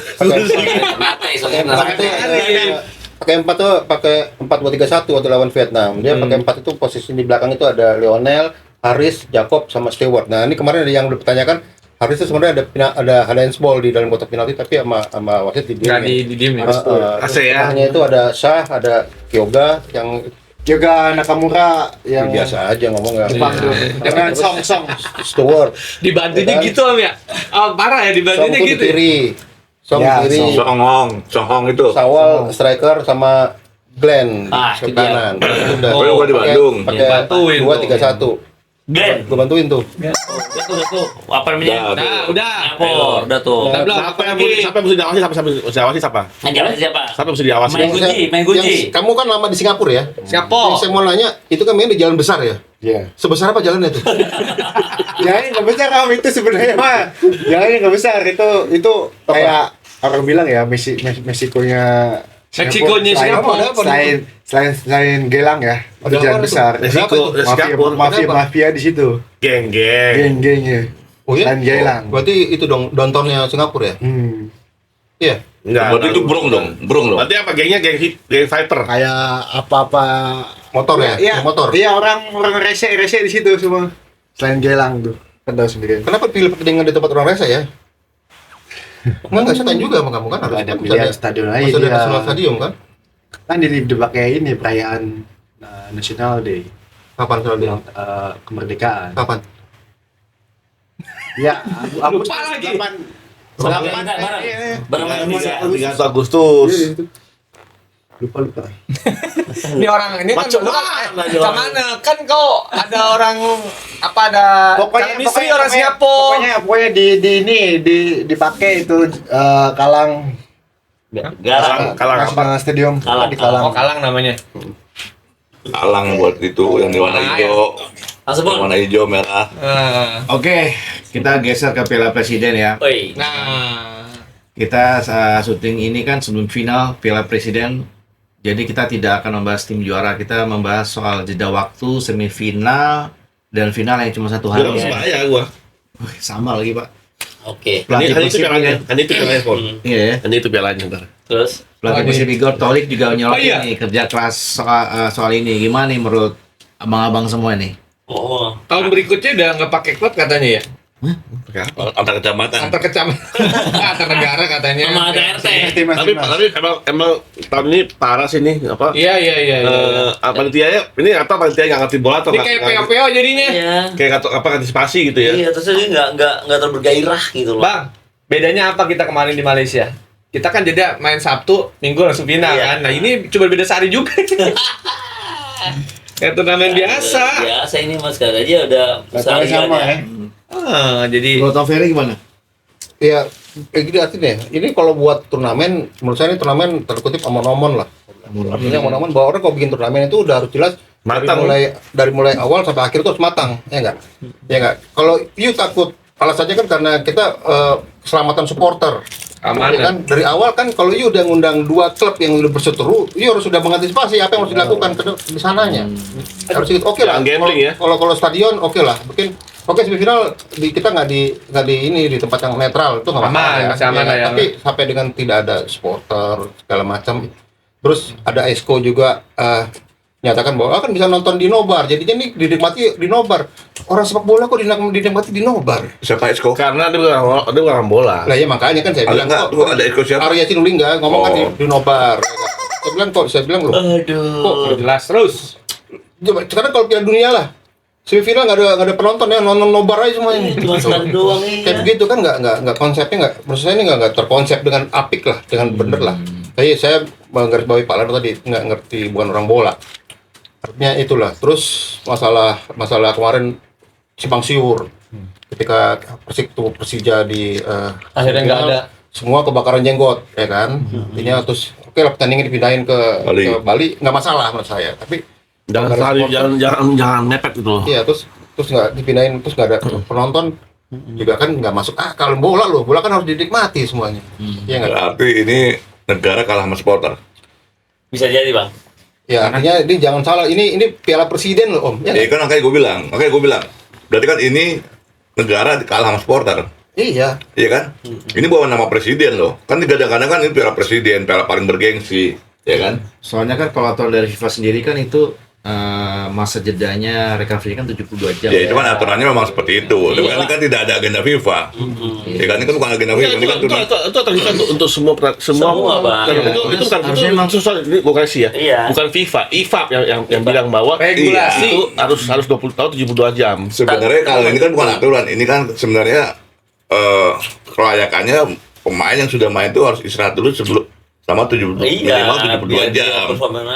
Pakai 4 tuh pakai 4-2-3-1 waktu lawan Vietnam. Dia pakai 4 itu posisi di belakang itu ada Lionel, Haris, Jacob sama Stewart. Nah, ini kemarin ada yang udah dipertanyakan Haris itu sebenarnya ada handsball di dalam kotak penalti tapi sama wasit Nggak di diem ya. AC ya. Hanya itu ada Shah, ada Kyoga yang Juga Nakamura yang biasa aja ngomong ya. Jepang tuh. Dengan Song. Stewart. Dibantunya gitu Om ya. Oh, parah ya Song dibantunya tuh di gitu. kiri. Song Ya, kiri. Songhong itu. Sawal striker sama Glenn Itu ke dia. kanan. Udah. Oh, gua di Bandung. Bantuin tuh. 2-3-1. Glenn. Gua bantuin tuh. Udah tuh. Apa namanya? Udah. Nyapor, udah tuh. Udah belum? Siapa yang mesti diawasi siapa? Yang siapa? Siapa yang mesti diawasi? Main Guji. Kamu kan lama di Singapura ya? Siapa? Yang saya mau nanya, itu kan main di jalan besar ya? Iya. Sebesar apa jalannya tuh? Jalannya nggak besar Om itu sebenarnya mah. Jalannya nggak besar itu kayak orang bilang ya Meksikonya Singapura. Selain Gelang ya, ada jalan besar. Meksiko, Singapura. Mafia di situ. Geng-geng. Geng-gengnya. Oh ya? Selain Gelang. Berarti itu dong downtownnya Singapura ya? Iya. Enggak. Berarti itu brong dong. Berarti apa gengnya geng fighter? Kayak apa-apa Motor ya? Iya, Geng motor. Iya, orang rese di situ semua. Selain Gelang tuh. Kan tahu sendiri. Kenapa pilih pertandingan di tempat orang rese ya? Enggak, saya tanya juga sama kamu kan harus Ada pilihan stadion aja Masih ada dia. National Stadium kan? Kan dipakai ini perayaan National Day, Kapan selalu bilang? kemerdekaan. Kapan? Ya, aku Lupa lagi. Bareng bisa. 3 Agustus. lupa. Ini orang ini kan Macam lu kan mana dia orang? mana kan kau ada orang apa ada calon istri orang Singapura. Pokoknya di ini dipakai itu Kalang Galang. Kalang apa? National Stadium Kalang. di Kalang. Oh, Kalang namanya. Alang buat itu yang di warna hijau. Langsung Yang warna hijau merah. Oke, kita geser ke Piala Presiden ya. Oi. Nah, Kita syuting ini kan sebelum final Piala Presiden. Jadi kita tidak akan membahas tim juara, kita membahas soal jeda waktu, semifinal, dan final yang cuma 1 hari. Gua Persebaya gua. Wih, sama lagi Pak. Oke. Pelatih Ini itu Persib pialanya. ini- Ini itu pialanya Pon. Iya ya. Ini itu pialanya ntar. Terus Pelatih Oh, Persib Igor Tolik juga nyolot Oh, iya. nih kerja keras soal ini. Gimana nih menurut abang-abang semua nih? oh. tahun berikutnya udah nggak pakai klub katanya ya. Pakai apa? Antar kecamatan. Antar kecamatan, antar negara katanya. Sama ada RT. Tapi emang tahun ini parah sih nih apa? Iya. Panitianya ini apa panitianya nggak ngerti bola atau Ini kayak PO jadinya. Iya. kayak nggak tahu apa antisipasi gitu ya? Iya, terus dia nggak terbergairah gitu loh. Bang, bedanya apa kita kemarin di Malaysia? Kita kan jeda main Sabtu, Minggu langsung final Iya. kan. Nah, ini cuma beda sehari juga. Kayak turnamen biasa. Biasa ini Mas Kak aja udah Datangnya sama ya. Jadi Menurut Tom Ferry gimana? Ya, kayak gini artinya. Ini kalau buat turnamen, menurut saya ini turnamen terkutip omon-omon lah. Artinya omon-omon bahwa orang kalau bikin turnamen itu udah harus jelas Matang. dari mulai awal sampai akhir itu harus matang, ya enggak? Ya enggak. Kalau you takut alasannya kan karena kita keselamatan supporter. Keamanan. Ya kan dari awal kan kalau you udah ngundang 2 klub yang udah berseteru, you harus sudah mengantisipasi apa yang harus dilakukan di sananya. Harus gitu. Oke lah. Jangan gambling ya. Kalau stadion oke lah. Mungkin oke semifinal kita nggak di ini di tempat yang netral itu nggak Aman, masalah masih aman lah ya. Tapi sampai dengan tidak ada supporter segala macam. Terus ada Esko juga nyatakan bahwa kan bisa nonton di nobar. Jadinya nih dinikmati di nobar. Orang sepak bola kok dinikmati di nobar. Siapa Esko? Karena dia bukan orang bola. Lah ya makanya kan saya Ada bilang nggak? Tuh ada Eko siapa? Arya Sinulinga ngomong kan Oh. di nobar. Saya bilang loh. Aduh. jelas terus. Coba sekarang kalau Piala Dunia lah. Semifinal nggak ada penonton ya, nonton nobar aja semuanya. Cuma sekali doang ini. Kayak begitu kan nggak konsepnya nggak, maksud saya ini nggak terkonsep dengan apik lah, dengan bener lah. Tapi saya menggarisbawahi Pak Lando tadi nggak ngerti, bukan orang bola. Artinya itulah. Terus masalah kemarin simpang siur ketika Persija di Akhirnya nggak final, ada. semua kebakaran jenggot ya kan. Artinya terus oke lah pertandingan dipindahin ke Bali nggak masalah menurut saya. Tapi Jangan mepet gitu loh. iya terus nggak dipindahin, terus nggak ada penonton. juga kan nggak masuk akal. Bola kan harus dinikmati semuanya. Iya nggak? Berarti ini negara kalah sama supporter. Bisa jadi, Bang. Ya artinya ini jangan salah, ini Piala Presiden loh Om. Ya, Ya kan makanya gue bilang. Berarti kan ini negara kalah sama supporter. iya. Iya kan? Ini bawa nama presiden loh. Kan kadang-kadang kan ini piala presiden, piala paling bergengsi, ya kan? Soalnya kan kalau aturan dari FIFA sendiri kan itu masa jedanya recovery kan 72 jam. Ya itu kan aturannya memang seperti itu. Tapi kan ini kan tidak ada agenda FIFA. Ya kan ini kan bukan agenda FIFA. Ini kan turnamen. Itu terlihat untuk semua Bang. itu kan Harusnya memang susah ini gue kasih ya. Iya. Bukan FIFA, IFAB yang bilang bahwa Regulasi. itu harus 20 tahun 72 jam. Sebenarnya kalau ini kan bukan aturan. Ini kan sebenarnya kelayakannya pemain yang sudah main itu harus istirahat dulu sebelum sama 72 minimal 72 jam.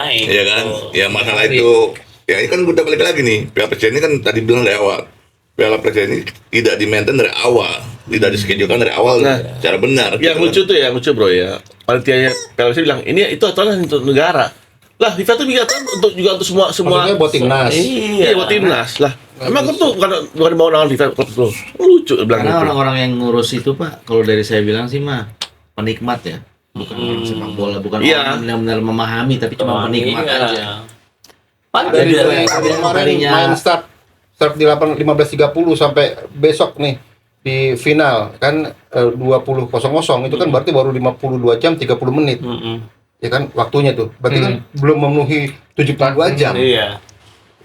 Iya kan? Ya masalah itu ya ini kan udah balik lagi nih. Piala Presiden ini kan tadi bilang dari awal. Piala Presiden ini tidak di-maintain dari awal, tidak dischedule dari awal secara benar. Yang gitu lucu tuh bro ya, panitianya PLC bilang ini itu aturan untuk negara. Lah FIFA tuh bikin aturan untuk semua Maksudnya buat timnas. Iya buat timnas lah. Emang kan tuh bukan mau nahan FIFA tuh. Lucu bilang Karena gitu. orang-orang yang ngurus itu Pak, kalau dari saya bilang sih mah penikmat ya, bukan orang sepak bola, bukan Iya. orang yang benar-benar memahami, tapi cuma penikmat aja. Ada Jadi juga yang Kemarin tadinya main start di 15.30 sampai besok nih di final kan 20.00 itu kan berarti baru 52 jam 30 menit. Ya kan waktunya tuh. Berarti kan belum memenuhi 72 jam. Iya.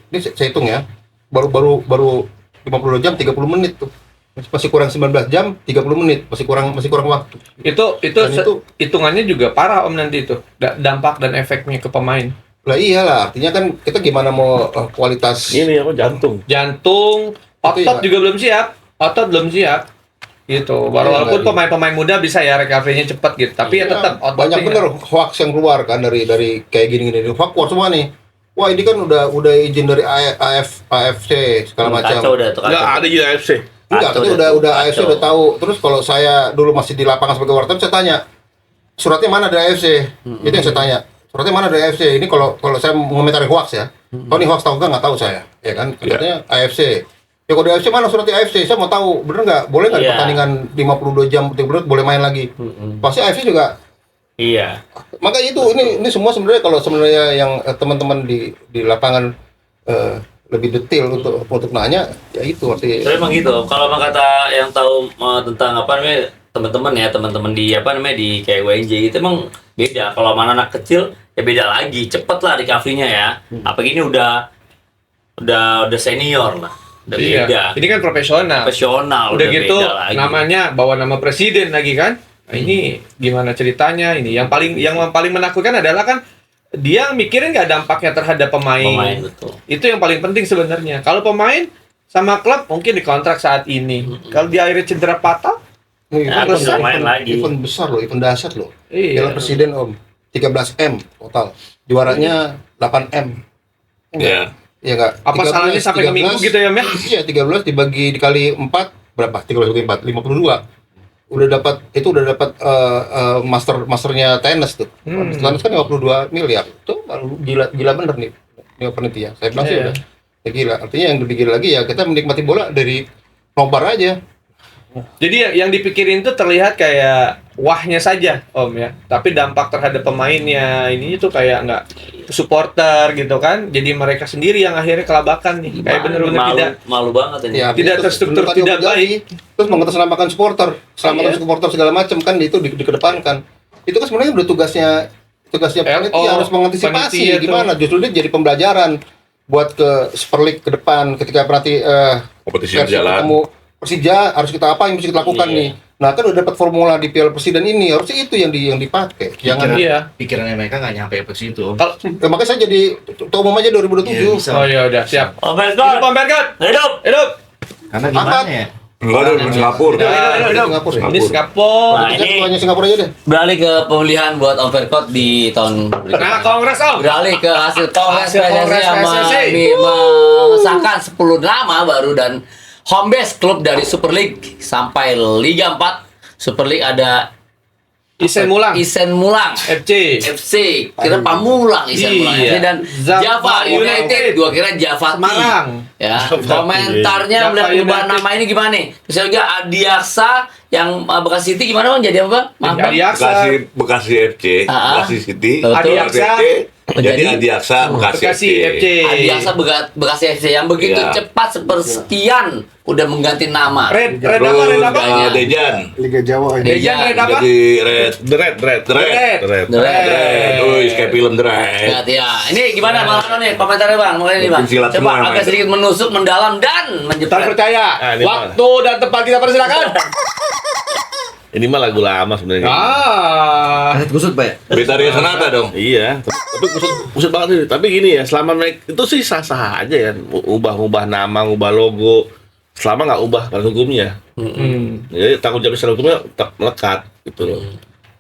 Ini saya hitung ya. Baru 52 jam 30 menit tuh. Masih kurang 19 jam 30 menit, masih kurang waktu. Itu Dan itu- hitungannya juga parah Om nanti itu. Dampak dan efeknya ke pemain. Lah iyalah, artinya kan kita gimana mau kualitas Ini apa jantung. Jantung, otot ya. juga belum siap. Otot belum siap. Gitu. Walaupun lagi. pemain-pemain muda bisa ya recovery-nya cepat gitu. Tapi ya tetap ototnya. banyak bener hoax yang keluar kan dari kayak gini hoax keluar semua nih. Wah ini kan udah izin dari AFC segala macam. Kacau udah tuh. Enggak ada di AFC. Enggak, Kacau tapi dah tuh, udah AFC kacau. udah tahu. Terus kalau saya dulu masih di lapangan sebagai wartawan, saya tanya suratnya mana dari AFC? Itu yang saya tanya. Suratnya mana dari AFC? Ini kalau saya mengomentari hoax ya. Kalau ini hoax tahu nggak tahu saya, ya kan? Katanya AFC. Ya kalau dari AFC mana suratnya AFC? Saya mau tahu, bener nggak? Boleh nggak di Iya. pertandingan 52 jam boleh main lagi? Pasti AFC juga. Iya. Makanya itu ini semua sebenarnya kalau sebenarnya yang teman-teman di lapangan lebih detail untuk nanya ya itu arti Tapi emang gitu. Kalau emang kata yang tahu tentang apa namanya teman-teman di apa namanya di kayak WNJ itu emang beda. Kalau mana anak kecil ya beda lagi. Cepet lah recovery-nya ya. Apalagi ini udah senior lah. Udah Iya. beda. Ini kan profesional. Profesional Udah gitu beda lagi. namanya bawa nama presiden lagi kan. Nah, ini gimana ceritanya ini? Yang paling menakutkan adalah kan dia mikirin nggak dampaknya terhadap Pemain betul. Itu yang paling penting sebenarnya. Kalau pemain sama klub mungkin dikontrak saat ini. Kalau dia akhirnya cedera patah, Ya, terus nggak main lagi. event besar loh, event dahsyat loh. iya. Piala Presiden Om, 13M total. Juaranya 8M. Ya. Iya enggak? Apa salahnya sampai ke minggu gitu ya, Mel? Iya, 13 dibagi dikali 4 berapa? 13 dibagi 4, 52. Udah dapat masternya tenis tuh. Tenis kan 52 miliar. Tuh baru gila bener nih. Ini penitia. Saya bilang sih Iya. udah gila. Artinya yang lebih gila lagi ya kita menikmati bola dari nobar aja. Jadi yang dipikirin tuh terlihat kayak wahnya saja, Om ya. Tapi dampak terhadap pemainnya ini tuh kayak nggak supporter gitu kan. Jadi mereka sendiri yang akhirnya kelabakan nih. Kayak bener-bener tidak malu banget ini. Ya, Tidak terus terstruktur, tadi tidak Om Jali, baik. Terus mengatasnamakan supporter, selamatan Iya. supporter segala macam kan itu dikedepankan. Itu kan sebenarnya udah tugasnya panitia harus mengantisipasi panitia tuh. gimana. Justru dia jadi pembelajaran buat ke Super League ke depan ketika nanti Kompetisi Persib berjalan. ketemu Persija harus kita apa yang mesti kita lakukan Iya. nih. Nah kan udah dapat formula di Piala Presiden ini harusnya itu yang dipakai. Jangan Iya. Pikirannya mereka nggak nyampe ke situ. Kalau makanya saya jadi ketua umum aja 2027. Iya, bisa. oh ya udah siap. Oh my Hidup god. Om Berkat. Hidup. Hidup. Karena gimana ya? Enggak ada di Singapura. Hidup, hidup, hidup. Singapura. Ini Singapura. Nah, Kita ini- ketuanya Singapura aja deh. Beralih ke pemilihan buat Overcoat di tahun berikutnya. Nah, Kongres Om. Beralih ke hasil Kongres Hasil Kongres PSSI PSSI. mengesahkan 10 nama baru dan home base klub dari Super League sampai Liga 4. Super League ada Isen Mulang. Isen Mulang. FC. Kira Pamulang Isen Mulang Iya. FC dan Java United. Gua kira Java Semarang. Ya, komentarnya Java melihat ubah United. nama ini gimana nih? Misalnya juga Adiaksa yang Bekasi City gimana Bang? Jadi apa? Maaf, Bang. Adiaksa. Bekasi FC, Ah, Bekasi City, Betul. Adiaksa. FC, jadi Jadi Adiaksa Bekasi Bekasi FC. Adiaksa Bekasi FC yang begitu Iya. cepat sepersekian udah mengganti nama. Red Terus apa? Dejan, Liga Jawa ini. Dejan Red apa? jadi Red, Red. Red. Wih, kayak film The Red. Ya, ya. Ini gimana Bang Rano nih komentarnya Bang? Mulai nih Bang. Bikin silat semua Coba agak namanya. sedikit menusuk, mendalam dan Tak menjepret. percaya. Ah, ini Waktu dan tempat kita persilakan. Ini mah lagu lama sebenarnya. Kaset kusut Pak ya? Betaria Sonata dong. Iya, tapi kusut banget nih. Tapi gini ya, selama naik itu sih sah-sah aja ya. Ubah nama, ubah logo. Selama nggak ubah pada hukumnya. Jadi tanggung jawab secara hukumnya tetap melekat gitu loh.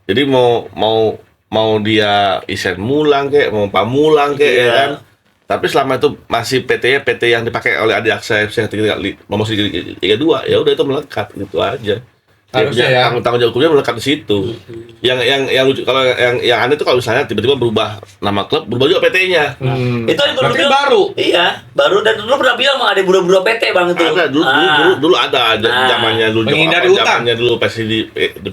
Jadi mau dia Isen Mulang kayak mau Pamulang kayak ya kan. Tapi selama itu masih PT yang dipakai oleh Adiaksa FC nomor 32 ya udah itu melekat gitu aja. Harusnya ya. Tanggung jawab hukumnya melekat di situ. Yang lucu kalau yang aneh itu kalau misalnya tiba-tiba berubah nama klub, berubah juga PT-nya. Itu yang Berarti dulu baru. Iya, baru dan dulu pernah bilang mah ada buru-buru PT Bang itu. Ada dulu ada zamannya dulu Menghindari utang. zamannya dulu pasti di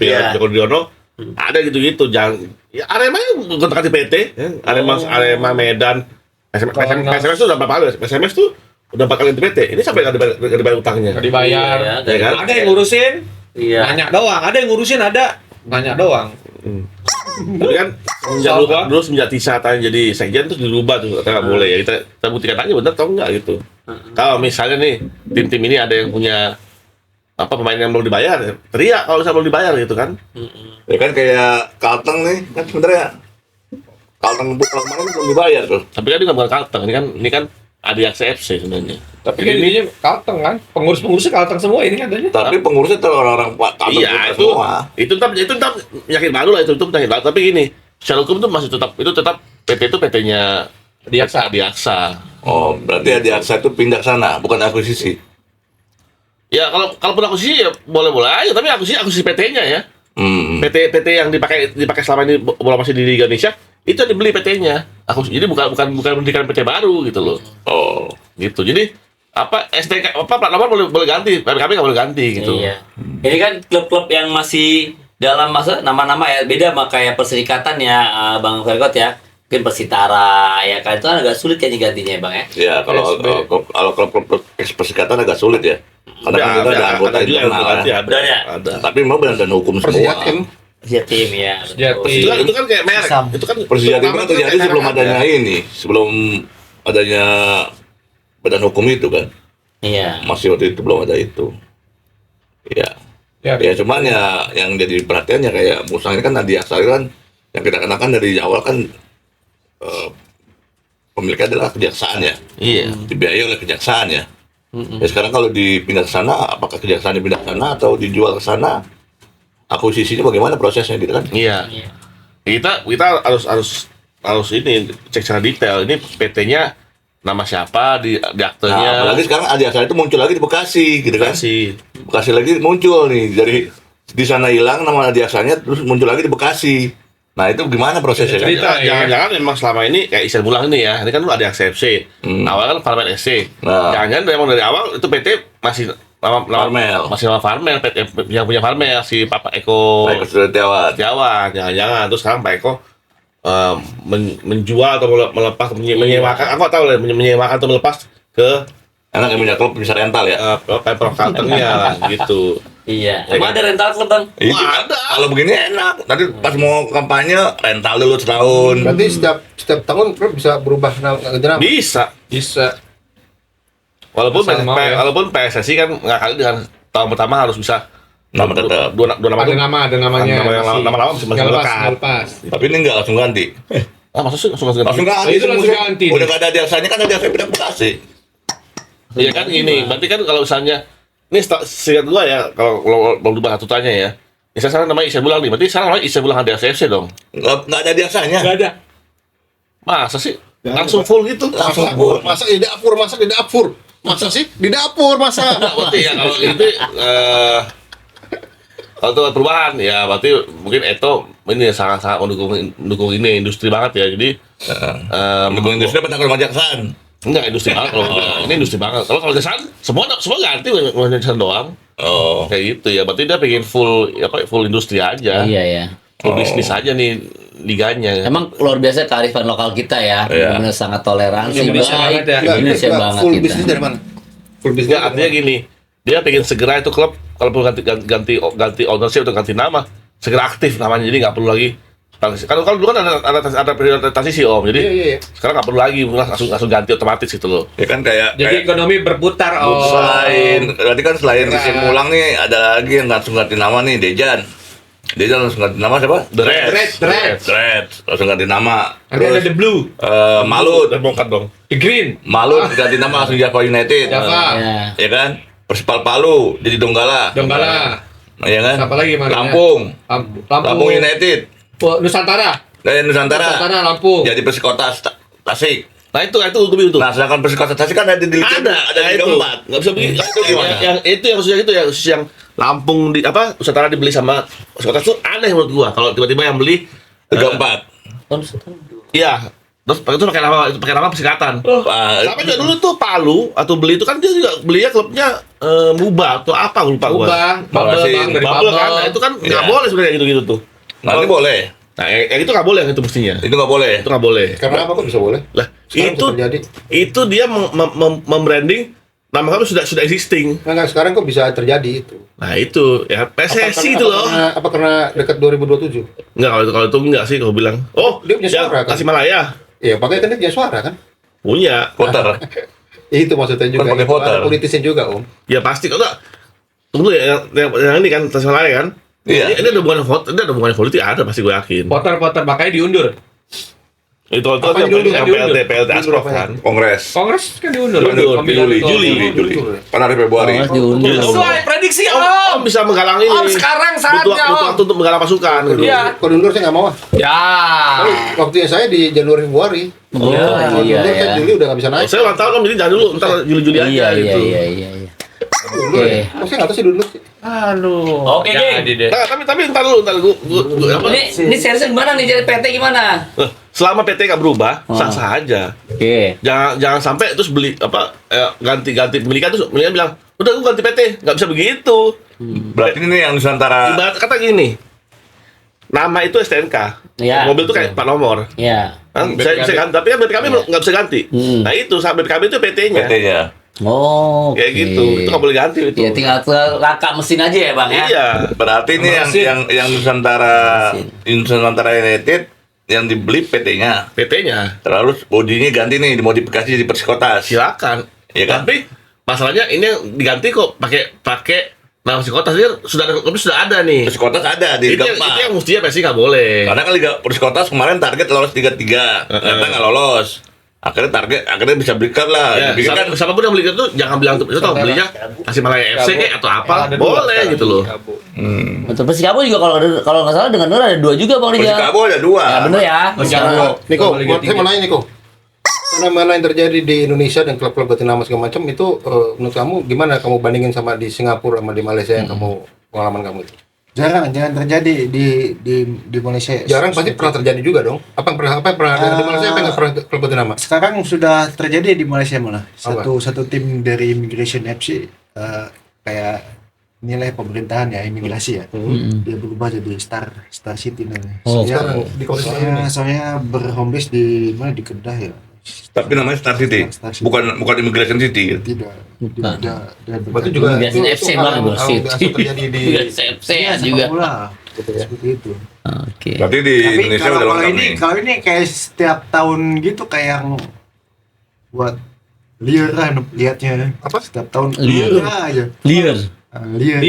Iya. Joko Driono ada gitu-gitu jangan ya Arema kontak di PT ya. Arema Medan SMS tuh udah berapa kali SMS tuh udah 4 kali di PT ini sampai nggak dibayar utangnya Nggak dibayar. Iya, ya kan? Ada yang ngurusin. Iya. Nanya doang. Ada yang ngurusin ada. Nanya doang. tapi kan dulu semenjak Tisa tanya jadi sekjen terus dirubah tuh kata nggak boleh ya kita buktikan aja benar atau enggak gitu kalau misalnya nih tim-tim ini ada yang punya pemain yang belum dibayar teriak kalau misalnya belum dibayar gitu kan. Ya kan kayak Kalteng nih, kan sebenarnya Kalteng kemarin belum dibayar tuh. Tapi kan ini bukan Kalteng, ini kan Adiaksa FC sebenarnya. Tapi kan intinya Kalteng kan. Pengurus-pengurusnya Kalteng semua ini katanya. Tapi pengurusnya tuh orang-orang Kalteng Iya, semua. itu tetap penyakit baru lah itu penyakit baru. Tapi gini, secara hukum itu masih tetap PT itu PT-nya Adiaksa. Oh, berarti Adiaksa itu pindah ke sana, bukan akuisisi. Ya kalaupun akuisisi ya boleh-boleh aja, tapi akuisisi PT-nya ya. PT yang dipakai selama ini bola masih di Liga Indonesia itu yang dibeli PT-nya. Jadi bukan mendirikan PT baru gitu loh. Oh, Gitu. Jadi STK plat nomor boleh ganti, PPKB nggak boleh ganti gitu. Iya. Ini kan klub-klub yang masih dalam masa nama-nama ya beda sama kayak perserikatan ya Bang Vergot ya. Mungkin Persitara ya kan itu kan agak sulit kayaknya gantinya Bang ya. ya kalau klub persikatan agak sulit ya. Karena kan kita ada anggota juga yang internal ganti ya. Udah ada. Ada. Tapi memang benar dan hukum semua. Ya tim ya. Ya, betul. tim. Itu kan kayak merek. Itu kan Persija Tim kan terjadi kayak sebelum merek adanya ya. sebelum adanya badan hukum itu kan. Iya. Masih waktu itu belum ada itu. Ya. Ya, Ya cuman ya yang jadi perhatiannya kayak Musang ini kan Adiaksa kan yang kita kenakan dari awal kan pemiliknya adalah kejaksaan ya. Iya. Dibiayai oleh kejaksaan ya. Ya sekarang kalau dipindah ke sana, apakah kejaksaan dipindah ke sana atau dijual ke sana? Akuisisinya bagaimana prosesnya gitu kan? Iya. Iya. Kita harus ini cek secara detail. Ini PT-nya nama siapa di aktenya. Nah, apalagi sekarang Adiaksa itu muncul lagi di Bekasi gitu kan? kasih. Bekasi lagi muncul nih dari di sana hilang nama Adiaksanya terus muncul lagi di Bekasi. Nah itu gimana prosesnya? kan? Cerita. Jangan-jangan memang selama ini kayak Isen Mulang ini ya. Ini kan dulu ada FC. Awal kan Farmel SC. Nah. Jangan-jangan memang dari awal itu PT masih Farmel. masih nama Farmel, PT yang punya Farmel si Papa Eko Baik, sudah Setiawan. Jawa. Jangan-jangan terus sekarang Pak Eko menjual atau melepas menyewakan. Aku nggak tahu lah menyewakan atau melepas ke Enak yang punya klub bisa rental ya? Pemprov Kaltengnya lah gitu. Iya. Ya Emang kan? ada rental klub Bang? Iya, ada. Kalau begini enak. Nanti pas mau kampanye rental dulu setahun. Berarti setiap tahun klub bisa berubah ganti nama. Bisa. bisa. Walaupun Asal mau ya. walaupun PSSI kan nggak kali dengan tahun pertama harus bisa Nama tetap. dua nama Ada itu nama, ada namanya. nama lama masih Nggak lepas, melekat. nggak lepas. Tapi ini nggak langsung ganti. Masa sih langsung Langsung ganti. Itu langsung ganti. Udah nggak ada Adiaksanya kan Adiaksa pindah ke Bekasi. Iya kan ini berarti kan kalau misalnya ini seingat gua ya kalau berubah aturannya ya. Misalnya namanya Isen Bulang nih, berarti sekarang namanya Isen Bulang Adiaksa FC dong. Nggak ada Adiaksanya. Nggak ada. Masa sih? Langsung full gitu. Langsung Dapur, masak di dapur, masak di dapur. Masa sih di dapur masa? Berarti ya kalau itu Kalau itu perubahan ya berarti mungkin Eto ini sangat-sangat mendukung ini industri banget ya. Jadi Mendukung industri apa takut majaksan? enggak industri banget kalau ini industri banget. Kalau Jackson semua ganti bukan Jackson doang. Oh. Kayak gitu ya. Berarti dia pengen full industri aja. Iya ya. Full bisnis aja nih liganya. Emang luar biasa kearifan lokal kita ya. Iya. Benar sangat toleransi Indonesia baik. banget ya. Indonesia banget Full kita. bisnis dari mana? Full bisnis Enggak, artinya gini, dia pengen segera itu klub kalau perlu ganti ownership atau ganti nama, segera aktif namanya, jadi nggak perlu lagi transisi. Kalau dulu kan ada periode transisi Om, jadi Iya. sekarang nggak perlu lagi langsung ganti otomatis gitu loh. Ya kan kayak Jadi ekonomi berputar. selain di Simulang nih ada lagi yang langsung ganti nama nih, Dejan langsung ganti nama siapa? Dread langsung ganti nama. Nanti ada The Blue, Malut Dan bongkar dong. The Green, Malut ganti nama langsung Java United. Java, Ya. Ya kan? Persipal Palu jadi Donggala. Donggala, Ya kan? apa lagi mana? Lampung Lampung United. Nusantara, Dan Nusantara Lampung. jadi Persikota Tasik. Nah itu gue bingung tuh. Nah, sedangkan Persikota Tasik kan ada di Liga ada Liga itu 4. nggak bisa begitu. Itu gimana? Yang khusus yang Lampung di Nusantara dibeli sama Kota itu aneh menurut gua. Kalau tiba-tiba yang beli Liga 4. iya, terus itu pakai nama Persikatan. Sampai juga dulu tuh Palu atau beli itu kan dia juga belinya klubnya Muba atau apa lupa gua. Bubble bang, dari Bubble kan, nah, Bubble. itu kan nggak Iya. boleh sebenarnya gitu-gitu tuh. Nanti boleh. Nah, yang itu nggak boleh yang itu mestinya. Itu nggak boleh. Itu nggak boleh. Karena apa kok bisa boleh? Lah, Sekarang itu bisa terjadi. itu dia membranding nama kamu sudah existing. Enggak, sekarang kok bisa terjadi itu? Nah, itu ya PSSI itu loh. Apa karena dekat 2027? Enggak, kalau itu enggak sih kalau bilang. Oh, Dia punya yang suara, kan? Tasikmalaya Iya, pakai kan dia punya suara kan? punya. Voter. Itu maksudnya juga. Kan pakai voter. Ada politisnya juga, Om. Ya pasti kalau enggak. Tunggu ya, yang ini kan Tasikmalaya kan. Iya. Ini ada hubungan politik ada pasti gue yakin. Voter makanya diundur. Itu Apa yang diundur? PLT Asprof kan. Kongres. Kongres kan diundur. Diundur, Pemilihan Juli. ketua. Kan hari Februari. Kongres diundur. Sesuai prediksi Om bisa menggalang ini. Om, sekarang saatnya, butuh Om. waktu untuk menggalang pasukan gitu. Iya. Kalau diundur saya nggak mau. Ya. Tapi waktunya saya di Januari Februari. Oh, Kalau iya, diundur kan iya. Juli udah nggak bisa naik. Saya ulang tahun Om, jadi jangan dulu, ntar Juli-Juli aja Iya, gitu. iya. Diundur ya? Oke. Oh, saya nggak tahu sih diundur sih. Aduh. Oke, Jadi deh. Nah, tapi ntar dulu, gua apa? Ini serius gimana nih jadi PT gimana? Selama PT nggak berubah, Oh. sah-sah aja. Oke. Jangan sampai terus beli ganti pemilikan terus mendingan bilang udah gue ganti PT, nggak bisa begitu. Berarti ini yang Nusantara. Ibarat kata gini, nama itu STNK, Iya. mobil itu kayak plat nomor. Ya. Kan bisa ganti, tapi kan BPKB nggak bisa ganti. Nah itu saat BPKB itu PT-nya, PT-nya. Oh. kayak gitu, itu nggak boleh ganti itu. Ya tinggal rangka mesin aja ya bang ya. Iya, Berarti ini yang Nusantara United yang dibeli PT-nya. PT-nya Terus bodinya ganti nih, dimodifikasi jadi Persikotas. silakan. Iya kan? Tapi masalahnya ini yang diganti kok pakai nama Persikotas ini sudah ada nih. Persikotas ada di Itu Liga 4. yang mestinya pasti nggak boleh. Karena kan Liga Persikotas kemarin target lolos 3-3. Ternyata nggak lolos. Akhirnya bisa beli card lah. Ya, Dipikir kan siapapun yang beli itu jangan bilang itu tau belinya Tasikmalaya FC kayak atau apa, Ada dua boleh sekarang. gitu loh. Betul. Persikabo juga kalau nggak salah dengar ada 2 juga bang di Persikabo ada 2. Ya bener ya. Persikabo. Niko, Liga saya mau nanya Niko. Fenomena yang terjadi di Indonesia dan klub-klub ganti nama segala macam itu menurut kamu gimana kamu bandingin sama di Singapura sama di Malaysia yang kamu pengalaman kamu itu? Jarang terjadi di Malaysia. Jarang pasti pernah terjadi juga dong. Apa yang pernah ada di Malaysia apa yang nggak pernah klub ganti nama? Sekarang sudah terjadi di Malaysia malah. Satu tim dari Immigration FC kayak nilai pemerintahan ya imigrasi ya. Dia berubah jadi Star City namanya. Oh. Sekarang di kota Soalnya berhome base di mana di Kedah ya. Tapi namanya Star City. Star City. Bukan Immigration City. Tidak. Dia Berarti juga Biasa FC bang, biasa terjadi di FC Iya, juga. seperti itu. Oke. Berarti di Tapi Indonesia kalau udah lengkap nih. kalau ini kayak setiap tahun gitu kayak yang buat liar kan lihatnya Apa? setiap tahun Liar. aja. Liar. Liar.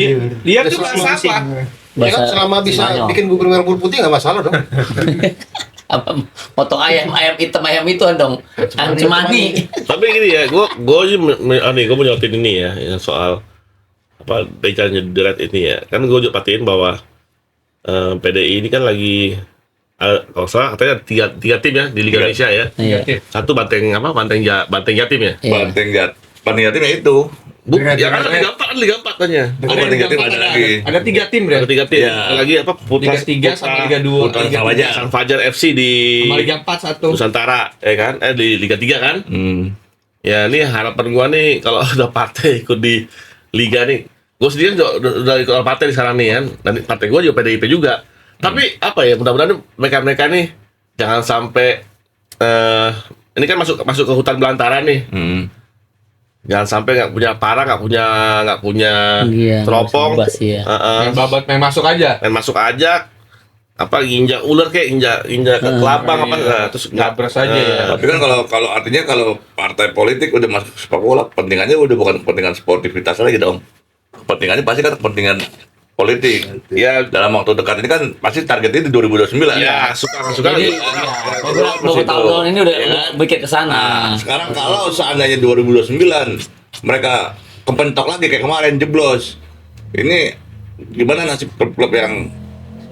Lihat tuh bahasa apa? Ya kan selama bisa Spanyol. bikin bubur merah bubur putih nggak masalah dong. Apa potong ayam hitam ayam itu dong. Yang cemani. Tapi gini ya, gue mau nyautin ini ya, yang soal apa bicaranya Dread ini ya. Kan gue juga patiin bahwa PDI ini kan lagi kalau salah katanya tiga tim ya di Liga Indonesia ya. Iya. Satu Banteng Jatim ya. Iya. Banteng Jatim ya itu. Ya kan Liga 4 tanya. Ada tiga tim, ada lagi. Ada 3 tim Ada berarti. 3 tim. Iya. Lagi apa? Liga 3 sama Liga 2. Putra Fajar. San Fajar FC di Sama Liga 4 satu. Nusantara, ya kan? Di Liga 3 kan? Ya ini harapan gua nih kalau ada partai ikut di Liga nih. Gue sendiri udah ikut partai di sana nih kan. Dan partai gua juga PDIP juga. Tapi apa ya? Mudah-mudahan mereka nih jangan sampai ini kan masuk ke hutan belantara nih. Jangan sampai nggak punya parang, nggak punya Iya, teropong. bebas, iya. Main masuk aja. Main masuk aja. Apa injak ular kayak injak ke kelabang apa nah, terus Ngabras aja ya. Tapi kan kalau artinya kalau partai politik udah masuk sepak bola, kepentingannya udah bukan kepentingan sportivitas lagi dong. Kepentingannya pasti kan kepentingan politik. Ya dalam waktu dekat ini kan pasti targetnya di 2029. ya suka Jadi beberapa tahun ini udah bikin ke sana. Sekarang kalau seandainya 2029 mereka kepentok lagi kayak kemarin jeblos. Ini gimana nasib klub-klub yang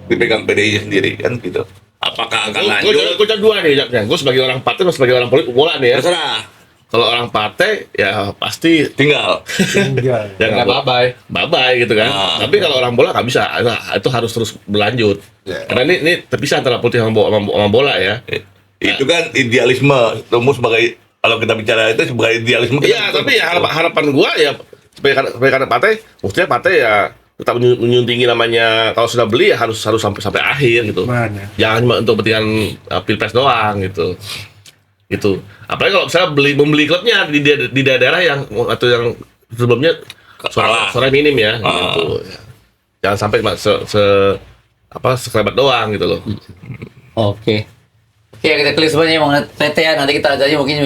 dipegang PDI sendiri kan gitu. Apakah akan lanjut? Gue dua nih, gue sebagai orang partai dan sebagai orang politik bola nih ya. Terserah. Kalau orang partai ya pasti Tinggal. Tinggal. ya nggak bye gitu kan. Tapi kalau orang bola nggak bisa, nah, itu harus terus berlanjut. Karena ini terpisah antara politik sama bola ya. Itu kan idealisme. Tumbuh sebagai kalau kita bicara itu sebagai idealisme. Iya, tapi ya harapan gua ya sebagai partai, mestinya partai ya tetap menyuntingi namanya kalau sudah beli ya harus sampai akhir gitu. Mana? Jangan cuma untuk kepentingan pilpres doang gitu. Gitu. Apalagi kalau misalnya membeli klubnya di daerah yang atau yang sebelumnya suara minim ya. Gitu. Jangan sampai cuma sekelebat doang gitu loh. Oke. Oke, kita klik semuanya mau PT ya. Nanti kita aja mungkin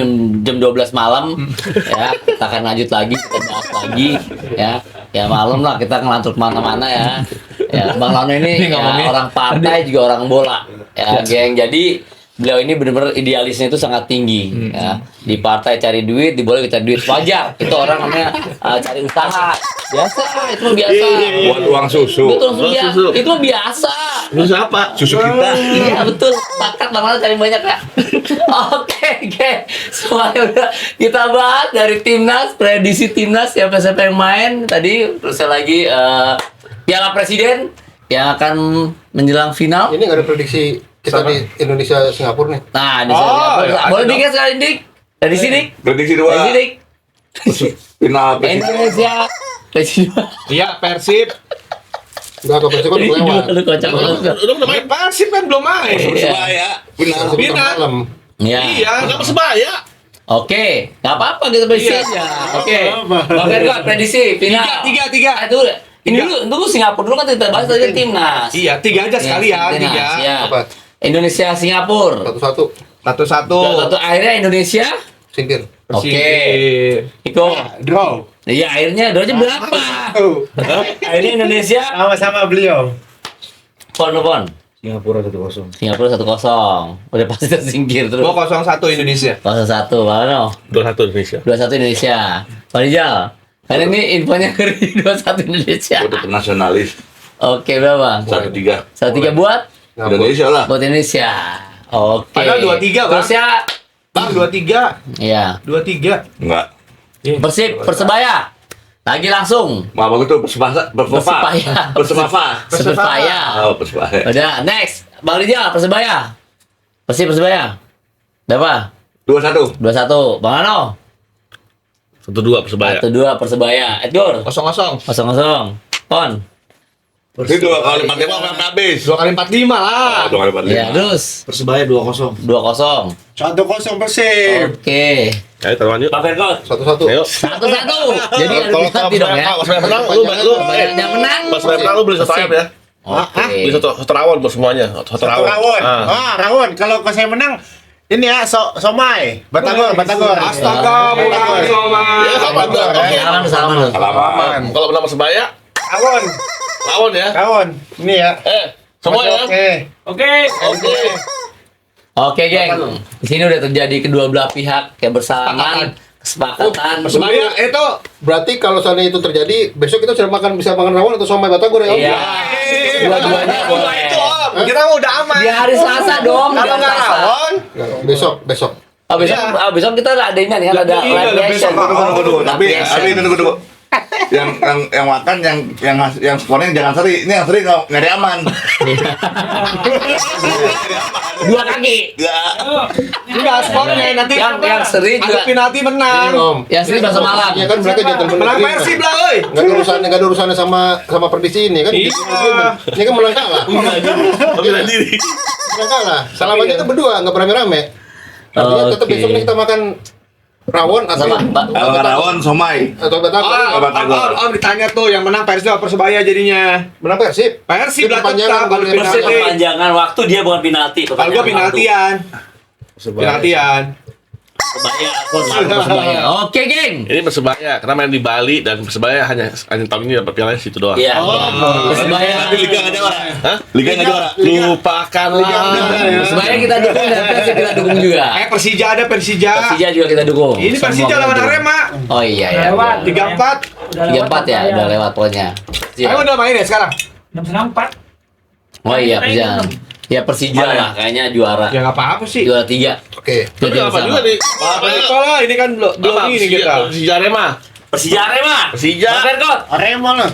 jam 12 malam ya. Kita akan lanjut lagi, kita bahas lagi ya. Ya malam lah kita ngelantur kemana-mana ya. Ya Bang Lano ini ya, orang partai juga orang bola ya, geng. Jadi beliau ini benar-benar idealisnya itu sangat tinggi ya. Di partai cari duit, di bola cari duit, wajar. Itu orang namanya cari usaha. Biasa, itu mah biasa. Buat uang susu. Betul, Susu. itu mah biasa. Terus apa? Susu kita. Iya betul, pakat Bang Lano cari banyak ya. Oke, semuanya udah kita bahas dari timnas, prediksi timnas siapa-siapa yang main tadi. Terus lagi Piala Presiden yang akan menjelang final. Ini nggak ada prediksi kita di Indonesia Singapura nih. Nah, di Singapura. Boleh dikit sekali Dik dari sini. Prediksi Dari 2 sini. final Indonesia. Presiden. Iya, Persib. Nggak ke Persib kan lewat. Lu kocak banget. Udah main Persib kan belum main. Persebaya final. Persib Final. malam. Iya. iya, nggak Persebaya. Oke, nggak apa-apa kita prediksi aja. Oke, Bang Ergo prediksi final. Tiga. Itu ini dulu Singapura dulu kan kita bahas tadi timnas. Iya, 3 aja sekalian, Timnas, 3. ya. Apa? Indonesia Singapura. Satu-satu. Satu-satu. Satu akhirnya Indonesia. Sintir. Oke. Iko. Draw. Iya akhirnya doanya berapa? Akhirnya Indonesia. Sama-sama beliau. Pon. Singapura 1-0. Singapura 1-0. Udah pasti tersingkir terus. Gua 0-1 Indonesia. 0-1, mana? 2-1 Indonesia. 2-1 Indonesia. Pak Rijal. Karena ini infonya ngeri 2-1 Indonesia. Udah nasionalis. Oke, berapa? 1-3. 1-3 buat Indonesia lah. buat Indonesia. Oke. Padahal 2-3, Bang. Terus ya. Bang 2-3. Iya. 2-3. Enggak. Persib, Persebaya. Lagi langsung. Apa gitu Persebaya. Persebaya. Oh, Persebaya. Udah, next. Bang Rijal, Persebaya. Persebaya. Berapa? 2-1. 2-1. Bang Ano? 1-2 Persebaya. 1-2 Persebaya. Edgar? 0-0. 0-0. Pon? Ini 2 kali 45 sampai habis. 2 kali 45 lah. 2 kali 45. Ya, terus. Persebaya 2-0. 2-0. 1-0 Persib. Oke. Ayo taruhan yuk. Bang Fergo? Satu-satu. Ayo. 1-1. Jadi ada Kalau hati dong ya. Persebaya menang, Yang menang. Persebaya menang lu beli satu ayam ya. Oke. Beli satu rawon buat semuanya. Satu rawon. Rawon. Kalau saya menang, ini ya somai. Batagor. Astaga, mulai sama. Ya, sama dong. Salaman, salaman lu. Salaman. Kalau menang Persebaya, rawon ya. Rawon. Ini ya. Semua ya. Oke. Oke. Oke, geng. Di sini udah terjadi kedua belah pihak kayak bersamaan, kesepakatan. Persebaya itu Berarti kalau seandainya itu terjadi, besok kita bisa makan rawon atau somai Batagor ya? Om? Iya. Dua-duanya boleh. itu Om. Kita mah udah aman. Di hari Selasa dong. Kalau di hari nggak Selasa. rawon, Besok. Besok kita ada ini kan ada live reaction. Tunggu. Tapi Live reaction. tunggu. yang makan yang skornya jangan seri. Ini yang seri nyari aman. Dua kaki. Ya. Enggak, skornya nanti Yang seri ada juga. penalti menang. Om. Yang seri bahasa malam. Ya kan mereka gentleman Menang agreement. Persib lah, oi. Nggak ada urusannya sama prediksi ini kan. Iya. Ini kan menang kalah. Bela diri. Menang kalah. Salamnya kita berdua nggak rame-rame. Artinya tetap Oke. besok nih kita makan rawon atau Sama, Pak. Kalau rawon somai. atau batagor. Om ditanya tuh yang menang Persib apa Persebaya jadinya. Menang Persib. Persib lah Perpanjangan tetap, kalau kalau penalti. Perpanjangan waktu dia bukan penalti. Kalau gua perpanjangan waktu. penaltian. Penaltian. Persebaya, Persebaya. Oke, geng. Ini Persebaya karena main di Bali dan Persebaya hanya tahun ini dapat piala situ doang. Iya. Persebaya. Tapi liga nggak juara. Hah? Liga nggak juara. Lupakanlah. Persebaya kita dukung dan Persib kita dukung juga. Persija ada Persija. Persija juga kita dukung. Ini Persija Semua lawan kita dukung. Arema. Oh iya ya. 3-4. 3-4 ya, udah lewat pokoknya. Ayo udah main ya sekarang. 6-4. Oh iya, Persija. Ya Persija lah kayaknya juara. Ya nggak apa-apa sih. Juara 3. Oke. Tapi apa juga nih? Kalau ini kan belum ini kita. Persija Arema. Persija Arema. Persija. Bang Ferkot. Arema lah.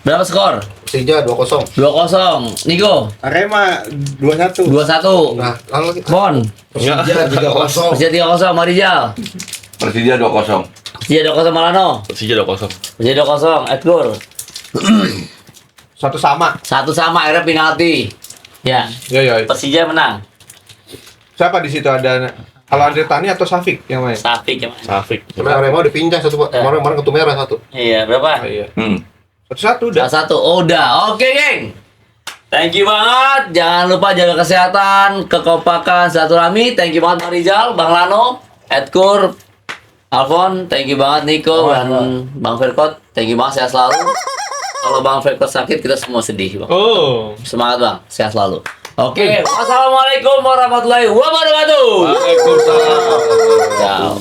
Berapa skor? Persija 2-0. 2-0. Niko. Arema 2-1. 2-1. Nah, lalu Bon. Persija 3-0. Persija 3-0 Marijal. Persija 2-0. Persija 2-0 Malano. Persija 2-0. Persija 2-0 Edgar. Satu sama. 1 sama akhirnya penalti. Ya. Ya ya. Persija menang. Siapa di situ ada? Kalau Andre Tani atau Safik yang main? Safik yang main. Safik. Karena Arema udah pindah satu kemarin kartu merah satu. Iya, berapa? Iya. 1-1 udah. 1-1. Oh, udah. Oke, geng. Thank you banget. Jangan lupa jaga kesehatan, kekompakan, silaturahmi. Thank you banget Bang Rizal, Bang Lano, Edkur, Alfon. Thank you banget Niko dan Bang Ferkot. Thank you banget, sehat selalu. Kalau Bang Ferkot sakit, kita semua sedih, Bang. Oh. Semangat, Bang. Sehat selalu. Oke. Wassalamualaikum warahmatullahi wabarakatuh. Waalaikumsalam. Ciao.